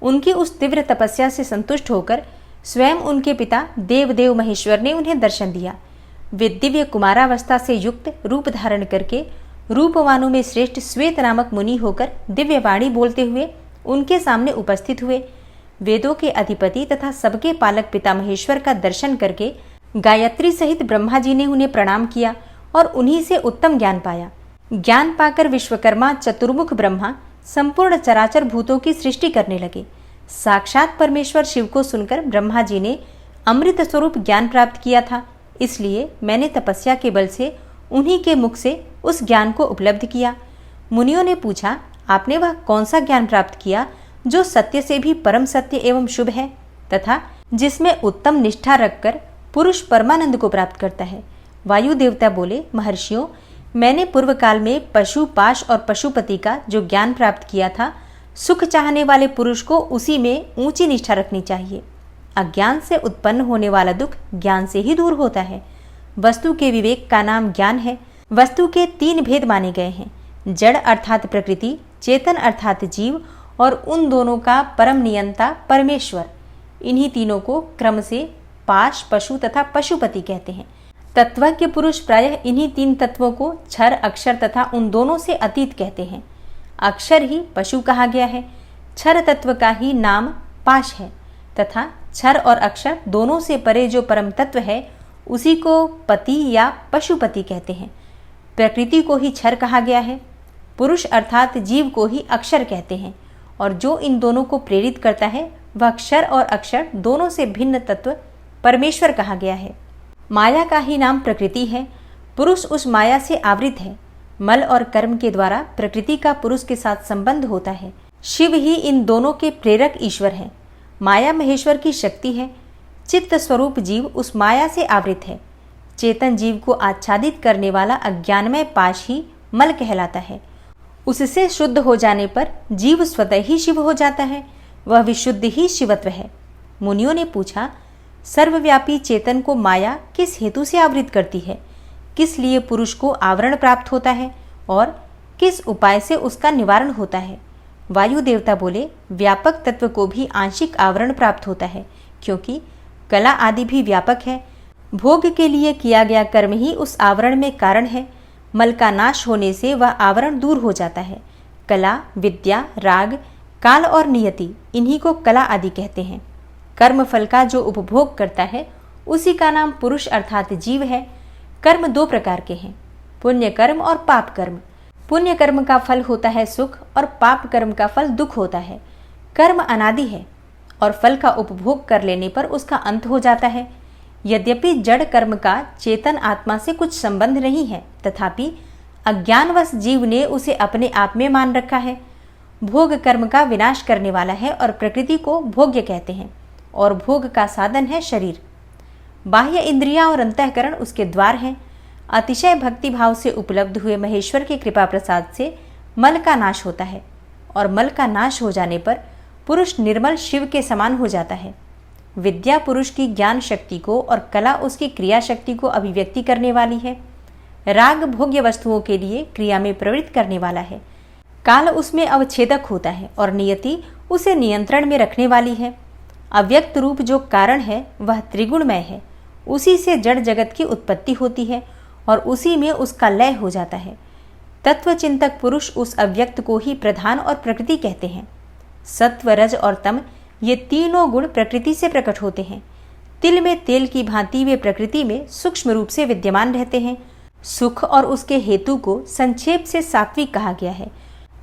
उनकी उस तीव्र तपस्या से संतुष्ट होकर स्वयं उनके पिता देवदेव महेश्वर ने उन्हें दर्शन दिया। वे दिव्य कुमारावस्था से युक्त रूप धारण करके रूपवानों में श्रेष्ठ श्वेत नामक मुनि होकर दिव्य वाणी बोलते हुए उनके सामने उपस्थित हुए। वेदों के अधिपति तथा सबके पालक पिता महेश्वर का दर्शन करके गायत्री सहित ब्रह्मा जी ने उन्हें प्रणाम किया और उन्हीं से उत्तम ज्ञान पाया। ज्ञान पाकर विश्वकर्मा चतुर्मुख ब्रह्मा संपूर्ण चराचर भूतों की सृष्टि करने लगे। साक्षात परमेश्वर शिव को सुनकर ब्रह्मा जी ने अमृत स्वरूप ज्ञान प्राप्त किया था, इसलिए मैंने तपस्या के बल से उन्हीं के मुख से उस ज्ञान को उपलब्ध किया। मुनियों ने पूछा, आपने वह कौन सा ज्ञान प्राप्त किया जो सत्य से भी परम सत्य एवं शुभ है तथा जिसमें उत्तम निष्ठा रखकर पुरुष परमानंद को प्राप्त करता है? वायु देवता बोले, महर्षियों, मैंने पूर्व काल में पशु पाश और पशुपति का जो ज्ञान प्राप्त किया था, सुख चाहने वाले पुरुष को उसी में ऊंची निष्ठा रखनी चाहिए। अज्ञान से उत्पन्न होने वाला दुख ज्ञान से ही दूर होता है। वस्तु के विवेक का नाम ज्ञान है। वस्तु के 3 भेद माने गए हैं, जड़ अर्थात प्रकृति, चेतन अर्थात जीव और उन दोनों का परम नियंता परमेश्वर। इन्हीं तीनों को क्रम से पाश, पशु तथा पशुपति कहते हैं। तत्वज्ञ पुरुष प्रायः इन्हीं 3 तत्वों को क्षर, अक्षर तथा उन दोनों से अतीत कहते हैं। अक्षर ही पशु कहा गया है। क्षर तत्व का ही नाम पाश है तथा क्षर और अक्षर दोनों से परे जो परम तत्व है उसी को पति या पशुपति कहते हैं। प्रकृति को ही क्षर कहा गया है। पुरुष अर्थात जीव को ही अक्षर कहते हैं और जो इन दोनों को प्रेरित करता है वह क्षर और अक्षर दोनों से भिन्न तत्व परमेश्वर कहा गया है। माया का ही नाम प्रकृति है। पुरुष उस माया से आवृत है। मल और कर्म के द्वारा प्रकृति का पुरुष के साथ संबंध होता है। शिव ही इन दोनों के प्रेरक ईश्वर हैं। माया महेश्वर की शक्ति है। चित्त स्वरूप जीव उस माया से आवृत है। चेतन जीव को आच्छादित करने वाला अज्ञानमय पाश ही मल कहलाता है। उससे शुद्ध हो जाने पर जीव स्वतः ही शिव हो जाता है। वह विशुद्ध ही शिवत्व है। मुनियों ने पूछा, सर्वव्यापी चेतन को माया किस हेतु से आवृत करती है? किस लिए पुरुष को आवरण प्राप्त होता है और किस उपाय से उसका निवारण होता है? वायु देवता बोले, व्यापक तत्व को भी आंशिक आवरण प्राप्त होता है, क्योंकि कला आदि भी व्यापक है। भोग के लिए किया गया कर्म ही उस आवरण में कारण है। मल का नाश होने से वह आवरण दूर हो जाता है। कला, विद्या, राग, काल और नियति, इन्हीं को कला आदि कहते हैं। कर्म फल का जो उपभोग करता है उसी का नाम पुरुष अर्थात जीव है। कर्म दो प्रकार के हैं, पुण्य कर्म और पाप कर्म। पुण्य कर्म का फल होता है सुख और पाप कर्म का फल दुख होता है। कर्म अनादि है और फल का उपभोग कर लेने पर उसका अंत हो जाता है। यद्यपि जड़ कर्म का चेतन आत्मा से कुछ संबंध नहीं है, तथापि अज्ञानवश जीव ने उसे अपने आप में मान रखा है। भोग कर्म का विनाश करने वाला है और प्रकृति को भोग्य कहते हैं और भोग का साधन है शरीर। बाह्य इंद्रियां और अंतःकरण उसके द्वार हैं। अतिशय भक्ति भाव से उपलब्ध हुए महेश्वर के कृपा प्रसाद से मल का नाश होता है और मल का नाश हो जाने पर पुरुष निर्मल शिव के समान हो जाता है। विद्या पुरुष की ज्ञान शक्ति को और कला उसकी क्रिया शक्ति को अभिव्यक्ति करने वाली है। राग भोग्य वस्तुओं के लिए क्रिया में प्रवृत्त करने वाला है। काल उसमें अवच्छेदक होता है और नियति उसे नियंत्रण में रखने वाली है। अव्यक्त रूप जो कारण है वह त्रिगुणमय है। उसी से जड़ जगत की उत्पत्ति होती है और उसी में उसका लय हो जाता है। तत्वचिंतक पुरुष उस अव्यक्त को ही प्रधान और प्रकृति कहते हैं। सत्व, रज और तम, ये तीनों गुण प्रकृति से प्रकट होते हैं। तिल में तेल की भांति वे प्रकृति में सूक्ष्म रूप से विद्यमान रहते हैं। सुख और उसके हेतु को संक्षेप से सात्विक कहा गया है।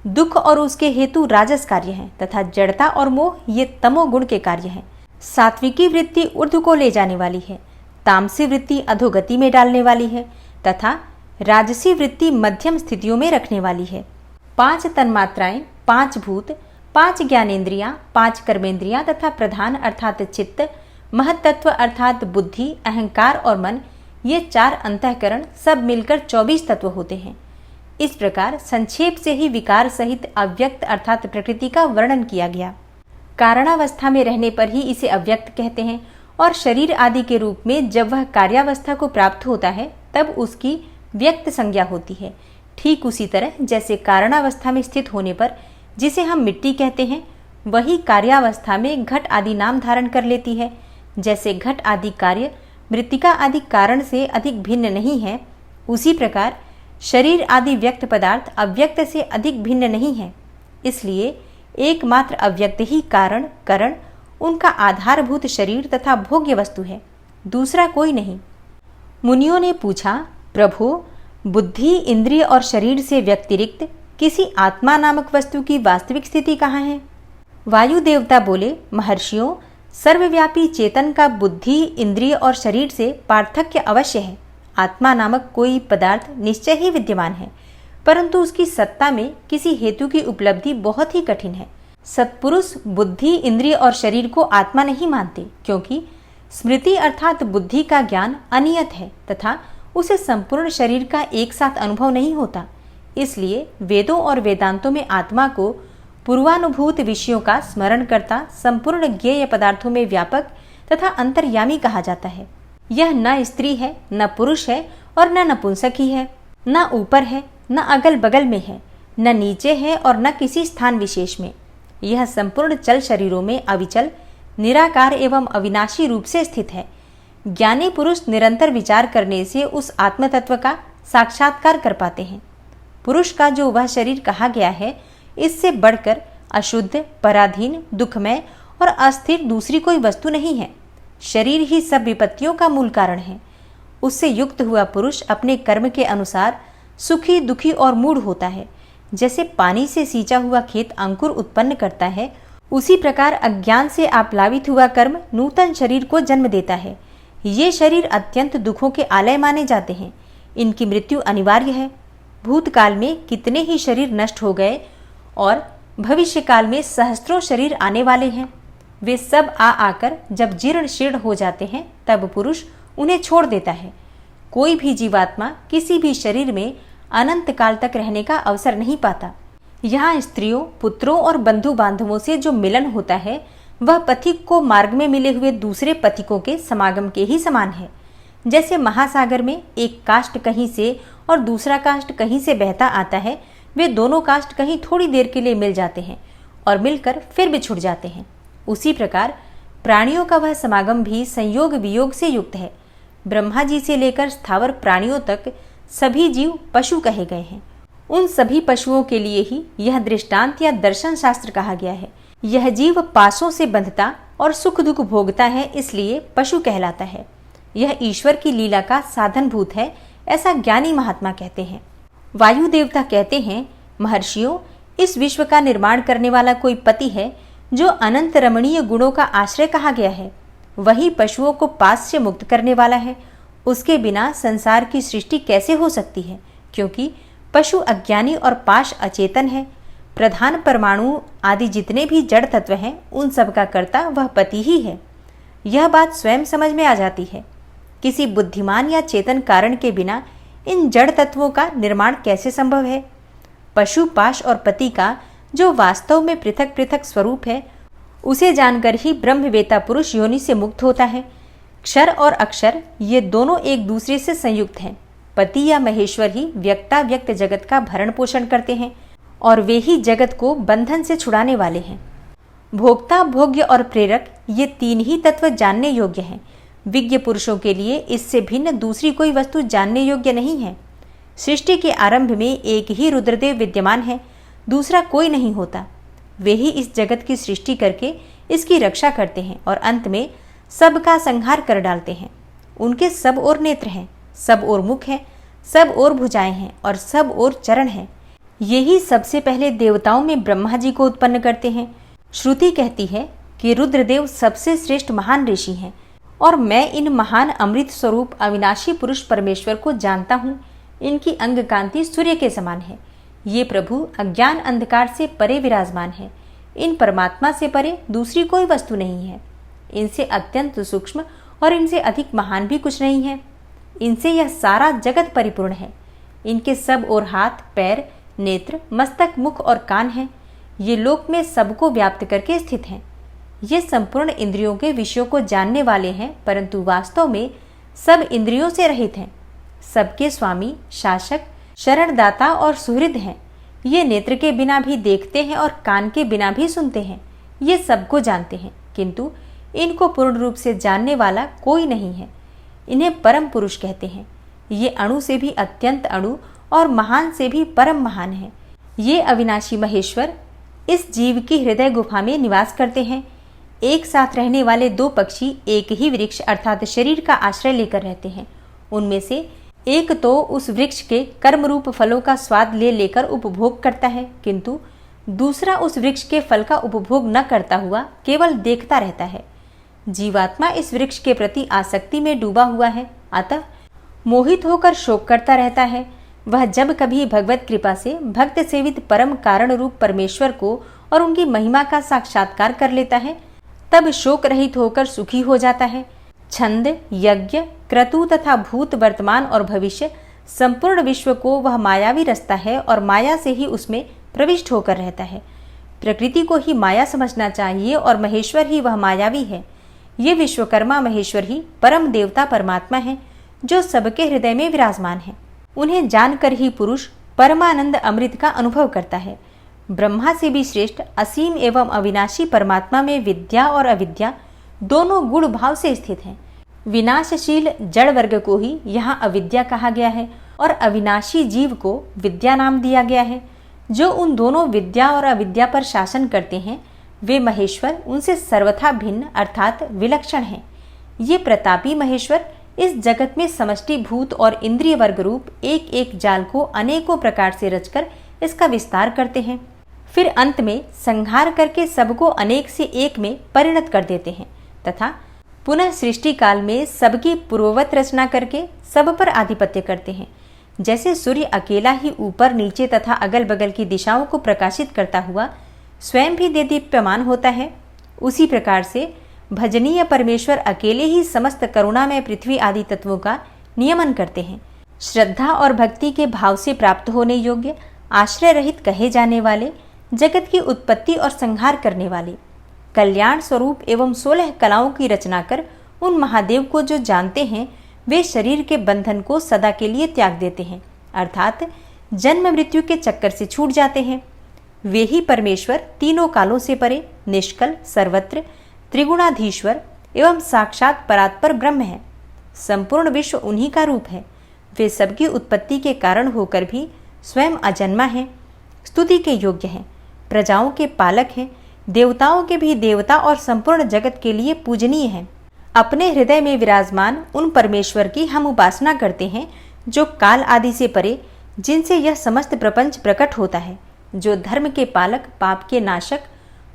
दुख और उसके हेतु राजस कार्य हैं तथा जड़ता और मोह ये तमोगुण के कार्य हैं। सात्विकी वृत्ति ऊर्ध्व को ले जाने वाली है, तामसी वृत्ति अधोगति में डालने वाली है तथा राजसी वृत्ति मध्यम स्थितियों में रखने वाली है। 5 तन्मात्राएं, 5 भूत, 5 ज्ञानेन्द्रियां, 5 कर्मेंद्रियां तथा प्रधान अर्थात चित्त, महत्तत्व अर्थात बुद्धि, अहंकार और मन, ये 4 अंतःकरण सब मिलकर 24 तत्व होते हैं। इस प्रकार संक्षेप से ही विकार सहित अव्यक्त अर्थात प्रकृति का वर्णन किया गया। कारणावस्था में रहने पर ही इसे अव्यक्त कहते हैं और शरीर आदि के रूप में जब वह कार्यावस्था को प्राप्त होता है तब उसकी व्यक्त संज्ञा होती है। ठीक उसी तरह जैसे कारणावस्था में स्थित होने पर जिसे हम मिट्टी कहते हैं, वही कार्यावस्था में घट आदि नाम धारण कर लेती है। जैसे घट आदि कार्य मृत्तिका आदि कारण से अधिक भिन्न नहीं है, उसी प्रकार शरीर आदि व्यक्त पदार्थ अव्यक्त से अधिक भिन्न नहीं है। इसलिए एकमात्र अव्यक्त ही कारण, करण, उनका आधारभूत शरीर तथा भोग्य वस्तु है, दूसरा कोई नहीं। मुनियों ने पूछा, प्रभु, बुद्धि, इंद्रिय और शरीर से व्यतिरिक्त किसी आत्मा नामक वस्तु की वास्तविक स्थिति कहाँ है? वायु देवता बोले, महर्षियों, सर्वव्यापी चेतन का बुद्धि, इंद्रिय और शरीर से पार्थक्य अवश्य है। आत्मा नामक कोई पदार्थ निश्चय ही विद्यमान है, परंतु उसकी सत्ता में किसी हेतु की उपलब्धि बहुत ही कठिन है। सत्पुरुष बुद्धि, इंद्रिय और शरीर को आत्मा नहीं मानते, क्योंकि स्मृति अर्थात बुद्धि का ज्ञान अनियत है तथा उसे संपूर्ण शरीर का एक साथ अनुभव नहीं होता। इसलिए वेदों और वेदांतों में आत्मा को पूर्वानुभूत विषयों का स्मरण करता संपूर्ण ज्ञेय पदार्थों में व्यापक तथा अंतर्यामी कहा जाता है। यह न स्त्री है, न पुरुष है और न नपुंसक ही है, न ऊपर है, न अगल बगल में है, न नीचे है और न किसी स्थान विशेष में। यह संपूर्ण चल शरीरों में अविचल, निराकार एवं अविनाशी रूप से स्थित है। ज्ञानी पुरुष निरंतर विचार करने से उस आत्म तत्व का साक्षात्कार कर पाते हैं। पुरुष का जो वह शरीर कहा गया है, इससे बढ़कर अशुद्ध, पराधीन, दुखमय और अस्थिर दूसरी कोई वस्तु नहीं है। शरीर ही सब विपत्तियों का मूल कारण है। उससे युक्त हुआ पुरुष अपने कर्म के अनुसार सुखी, दुखी और मूढ़ होता है। जैसे पानी से सींचा हुआ खेत अंकुर उत्पन्न करता है, उसी प्रकार अज्ञान से आप्लावित हुआ कर्म नूतन शरीर को जन्म देता है। ये शरीर अत्यंत दुखों के आलय माने जाते हैं। इनकी मृत्यु अनिवार्य है। भूतकाल में कितने ही शरीर नष्ट हो गए और भविष्य काल में सहस्त्रों शरीर आने वाले हैं। वे सब आकर जब जीर्ण शीर्ण हो जाते हैं तब पुरुष उन्हें छोड़ देता है। कोई भी जीवात्मा किसी भी शरीर में अनंत काल तक रहने का अवसर नहीं पाता। यहाँ स्त्रियों, पुत्रों और बंधु बांधवों से जो मिलन होता है वह पथिक को मार्ग में मिले हुए दूसरे पथिकों के समागम के ही समान है। जैसे महासागर में एक काष्ठ कहीं से और दूसरा काष्ठ कहीं से बहता आता है, वे दोनों काष्ठ कहीं थोड़ी देर के लिए मिल जाते हैं और मिलकर फिर भी छूट जाते हैं। उसी प्रकार प्राणियों का वह समागम भी संयोग वियोग से युक्त है। ब्रह्मा जी से लेकर स्थावर प्राणियों तक सभी जीव पशु कहे गए हैं। उन सभी पशुओं के लिए ही यह दृष्टांत या दर्शन शास्त्र कहा गया है। यह जीव पासों से बंधता और सुख दुख भोगता है, इसलिए पशु कहलाता है। यह ईश्वर की लीला का साधनभूत है, ऐसा ज्ञानी महात्मा कहते हैं। वायु देवता कहते हैं, महर्षियों, इस विश्व का निर्माण करने वाला कोई पति है जो अनंत रमणीय गुणों का आश्रय कहा गया है। वही पशुओं को पास से मुक्त करने वाला है। उसके बिना संसार की सृष्टि कैसे हो सकती है, क्योंकि पशु अज्ञानी और पाश अचेतन है। प्रधान परमाणु आदि जितने भी जड़ तत्व हैं, उन सब का कर्ता वह पति ही है। यह बात स्वयं समझ में आ जाती है। किसी बुद्धिमान या चेतन कारण के बिना इन जड़ तत्वों का निर्माण कैसे संभव है। पशु, पाश और पति का जो वास्तव में पृथक पृथक स्वरूप है, उसे जानकर ही ब्रह्मवेता पुरुष योनि से मुक्त होता है। क्षर और अक्षर ये दोनों एक दूसरे से संयुक्त हैं। पति या महेश्वर ही व्यक्ता व्यक्त जगत का भरण पोषण करते हैं और वे ही जगत को बंधन से छुड़ाने वाले हैं। भोक्ता, भोग्य और प्रेरक ये तीन ही तत्व जानने योग्य हैं। विज्ञ पुरुषों के लिए इससे भिन्न दूसरी कोई वस्तु जानने योग्य नहीं है। सृष्टि के आरंभ में एक ही रुद्रदेव विद्यमान है, दूसरा कोई नहीं होता। वे ही इस जगत की सृष्टि करके इसकी रक्षा करते हैं और अंत में सबका संहार कर डालते हैं। उनके सब ओर नेत्र हैं, सब ओर मुख है, सब ओर भुजाएं हैं और सब ओर चरण हैं। ये ही सबसे पहले देवताओं में ब्रह्मा जी को उत्पन्न करते हैं। श्रुति कहती है कि रुद्रदेव सबसे श्रेष्ठ महान ऋषि हैं और मैं इन महान अमृत स्वरूप अविनाशी पुरुष परमेश्वर को जानता हूँ। इनकी अंग कांति सूर्य के समान है। ये प्रभु अज्ञान अंधकार से परे विराजमान है। इन परमात्मा से परे दूसरी कोई वस्तु नहीं है। इनसे अत्यंत सूक्ष्म और इनसे अधिक महान भी कुछ नहीं है। इनसे यह सारा जगत परिपूर्ण है। इनके सब ओर हाथ, पैर, नेत्र, मस्तक, मुख और कान हैं। ये लोक में सबको व्याप्त करके स्थित हैं। ये संपूर्ण इंद्रियों के विषयों को जानने वाले हैं, परंतु वास्तव में सब इंद्रियों से रहित हैं। सबके स्वामी, शासक, शरणदाता और सुहृद हैं। ये नेत्र के बिना भी देखते हैं और कान के बिना भी सुनते हैं। ये सबको जानते हैं, किंतु इनको पूर्ण रूप से जानने वाला कोई नहीं है। इन्हें परम पुरुष कहते हैं। ये अणु से भी अत्यंत अणु और महान से भी परम महान है। ये अविनाशी महेश्वर इस जीव की हृदय गुफा में निवास करते हैं। एक साथ रहने वाले दो पक्षी एक ही वृक्ष अर्थात शरीर का आश्रय लेकर रहते हैं। उनमें से एक तो उस वृक्ष के कर्मरूप फलों का स्वाद ले लेकर उपभोग करता है, किंतु दूसरा उस वृक्ष के फल का उपभोग न करता हुआ केवल देखता रहता है। जीवात्मा इस वृक्ष के प्रति आसक्ति में डूबा हुआ है, अतः मोहित होकर शोक करता रहता है। वह जब कभी भगवत कृपा से भक्त सेवित परम कारण रूप परमेश्वर को और उनकी महिमा का साक्षात्कार कर लेता है, तब शोक रहित होकर सुखी हो जाता है। छंद, यज्ञ, क्रतु तथा भूत, वर्तमान और भविष्य संपूर्ण विश्व को वह मायावी रचता है और माया से ही उसमें प्रविष्ट होकर रहता है। प्रकृति को ही माया समझना चाहिए और महेश्वर ही वह मायावी है। ये विश्वकर्मा महेश्वर ही परम देवता परमात्मा है, जो सबके हृदय में विराजमान है। उन्हें जानकर ही पुरुष परमानंद अमृत का अनुभव करता है। ब्रह्मा से भी श्रेष्ठ असीम एवं अविनाशी परमात्मा में विद्या और अविद्या दोनों गुण भाव से स्थित हैं। विनाशशील जड़ वर्ग को ही यहाँ अविद्या कहा गया है और अविनाशी जीव को विद्या नाम दिया गया है। जो उन दोनों विद्या और अविद्या पर शासन करते हैं, वे महेश्वर उनसे सर्वथा भिन्न अर्थात विलक्षण हैं। ये प्रतापी महेश्वर इस जगत में समष्टि भूत और इंद्रिय वर्ग रूप एक एक जाल को अनेकों प्रकार से रचकर इसका विस्तार करते हैं। फिर अंत में संहार करके सबको अनेक से एक में परिणत कर देते हैं तथा पुनः सृष्टि काल में सबकी पूर्ववत रचना करके सब पर आधिपत्य करते हैं। जैसे सूर्य अकेला ही ऊपर नीचे तथा अगल बगल की दिशाओं को प्रकाशित करता हुआ स्वयं भी देदीप्यमान होता है, उसी प्रकार से भजनीय परमेश्वर अकेले ही समस्त करुणामय पृथ्वी आदि तत्वों का नियमन करते हैं। श्रद्धा और भक्ति के भाव से प्राप्त होने योग्य, आश्रय रहित कहे जाने वाले, जगत की उत्पत्ति और संहार करने वाले, कल्याण स्वरूप एवं 16 कलाओं की रचना कर उन महादेव को जो जानते हैं वे शरीर के बंधन को सदा के लिए त्याग देते हैं, अर्थात जन्म मृत्यु के चक्कर से छूट जाते हैं। वे ही परमेश्वर तीनों कालों से परे, निष्कल, सर्वत्र, त्रिगुणाधीश्वर एवं साक्षात परात्पर ब्रह्म है। संपूर्ण विश्व उन्हीं का रूप है। वे सबकी उत्पत्ति के कारण होकर भी स्वयं अजन्मा है, स्तुति के योग्य हैं, प्रजाओं के पालक हैं, देवताओं के भी देवता और संपूर्ण जगत के लिए पूजनीय हैं। अपने हृदय में विराजमान उन परमेश्वर की हम उपासना करते हैं जो काल आदि से परे, जिनसे यह समस्त प्रपंच प्रकट होता है, जो धर्म के पालक, पाप के नाशक,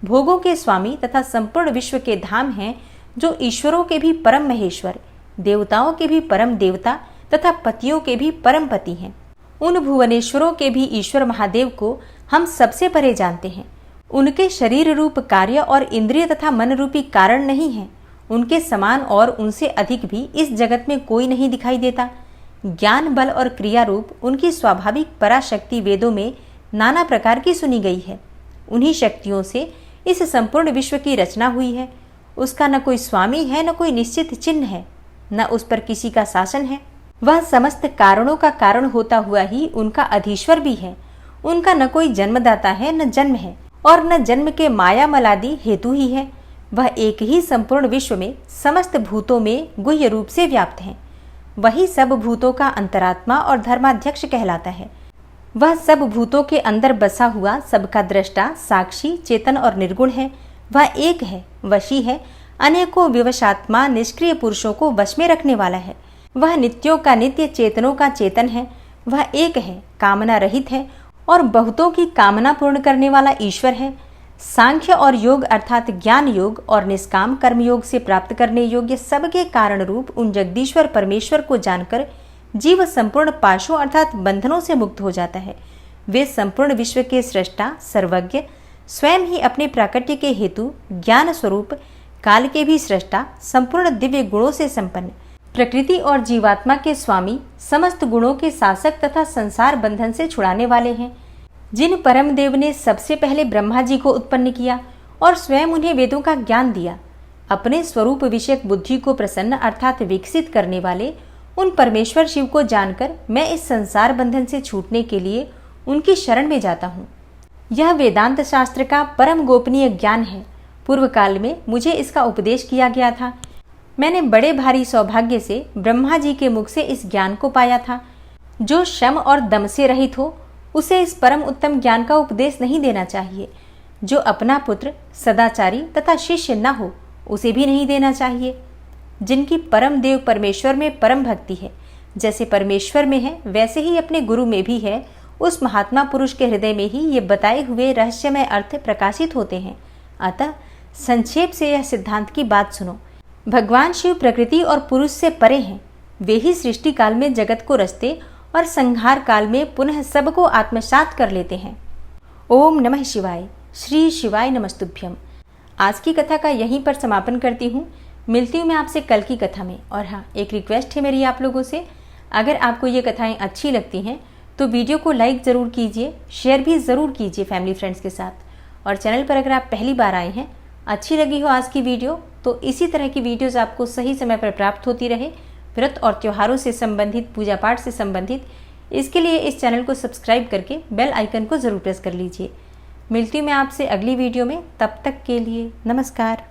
भोगों के स्वामी तथा संपूर्ण विश्व के धाम हैं, जो ईश्वरों के भी परम महेश्वर, देवताओं के भी परम देवता तथा पतियों के भी परम पति हैं। उन भुवनेश्वरों के भी ईश्वर महादेव को हम सबसे परे जानते हैं। उनके शरीर रूप कार्य और इंद्रिय तथा मन रूपी कारण नहीं है। उनके समान और उनसे अधिक भी इस जगत में कोई नहीं दिखाई देता। ज्ञान, बल और क्रिया रूप उनकी स्वाभाविक पराशक्ति वेदों में नाना प्रकार की सुनी गई है। उन्हीं शक्तियों से इस संपूर्ण विश्व की रचना हुई है। उसका न कोई स्वामी है, न कोई निश्चित चिन्ह है, न उस पर किसी का शासन है। वह समस्त कारणों का कारण होता हुआ ही उनका अधीश्वर भी है। उनका न कोई जन्मदाता है, न जन्म है, और न जन्म के माया मलादि हेतु ही है। वह एक ही संपूर्ण विश्व में समस्त भूतों में गुह्य रूप से व्याप्त है। वही सब भूतों का अंतरात्मा और धर्माध्यक्ष कहलाता है। वह सब भूतों के अंदर बसा हुआ सबका दृष्टा, साक्षी, चेतन और निर्गुण है। वह एक है, वशी है, अनेकों विवशात्मा निष्क्रिय पुरुषों को वश में रखने वाला है। वह नित्यों का नित्य, चेतनों का चेतन है। वह एक है, कामना रहित है और बहुतों की कामना पूर्ण करने वाला ईश्वर है। सांख्य और योग अर्थात ज्ञान योग और निष्काम कर्म योग से प्राप्त करने योग्य सबके कारण रूप उन जगदीश्वर परमेश्वर को जानकर जीव संपूर्ण पाशों अर्थात बंधनों से मुक्त हो जाता है। वे संपूर्ण विश्व के सृष्टा, सर्वज्ञ, स्वयं ही अपने प्राकट्य के हेतु ज्ञान स्वरूप, काल के भी सृष्टा, संपूर्ण दिव्य गुणों से संपन्न, प्रकृति और जीवात्मा के स्वामी, समस्त गुणों के शासक तथा संसार बंधन से छुड़ाने वाले हैं। जिन परम देव ने सबसे पहले ब्रह्मा जी को उत्पन्न किया और स्वयं उन्हें वेदों का ज्ञान दिया, अपने स्वरूप विषयक बुद्धि को प्रसन्न अर्थात विकसित करने वाले उन परमेश्वर शिव को जानकर मैं इस संसार बंधन से छूटने के लिए उनकी शरण में जाता हूँ। यह वेदांत शास्त्र का परम गोपनीय ज्ञान है। पूर्व काल में मुझे इसका उपदेश किया गया था। मैंने बड़े भारी सौभाग्य से ब्रह्मा जी के मुख से इस ज्ञान को पाया था। जो श्रम और दम से रहित हो उसे इस परम उत्तम ज्ञान का उपदेश नहीं देना चाहिए। जो अपना पुत्र सदाचारी तथा शिष्य न हो उसे भी नहीं देना चाहिए। जिनकी परम देव परमेश्वर में परम भक्ति है, जैसे परमेश्वर में है वैसे ही अपने गुरु में भी है, उस महात्मा पुरुष के हृदय में ही ये बताए हुए रहस्यमय अर्थ प्रकाशित होते हैं। अतः संक्षेप से यह सिद्धांत की बात सुनो। भगवान शिव प्रकृति और पुरुष से परे हैं। वे ही सृष्टि काल में जगत को रचते और संहार काल में पुनः सबको आत्मसात कर लेते हैं। ओम नमः शिवाय। श्री शिवाय नमस्तुभ्यम। आज की कथा का यहीं पर समापन करती हूँ। मिलती हूँ मैं आपसे कल की कथा में। और हाँ, एक रिक्वेस्ट है मेरी आप लोगों से, अगर आपको ये कथाएं अच्छी लगती हैं तो वीडियो को लाइक ज़रूर कीजिए, शेयर भी ज़रूर कीजिए फैमिली फ्रेंड्स के साथ। और चैनल पर अगर आप पहली बार आए हैं, अच्छी लगी हो आज की वीडियो, तो इसी तरह की वीडियोज़ आपको सही समय पर प्राप्त होती रहे, व्रत और त्योहारों से संबंधित, पूजा पाठ से संबंधित, इसके लिए इस चैनल को सब्सक्राइब करके बेल आइकन को ज़रूर प्रेस कर लीजिए। मिलती हूँ मैं आपसे अगली वीडियो में। तब तक के लिए नमस्कार।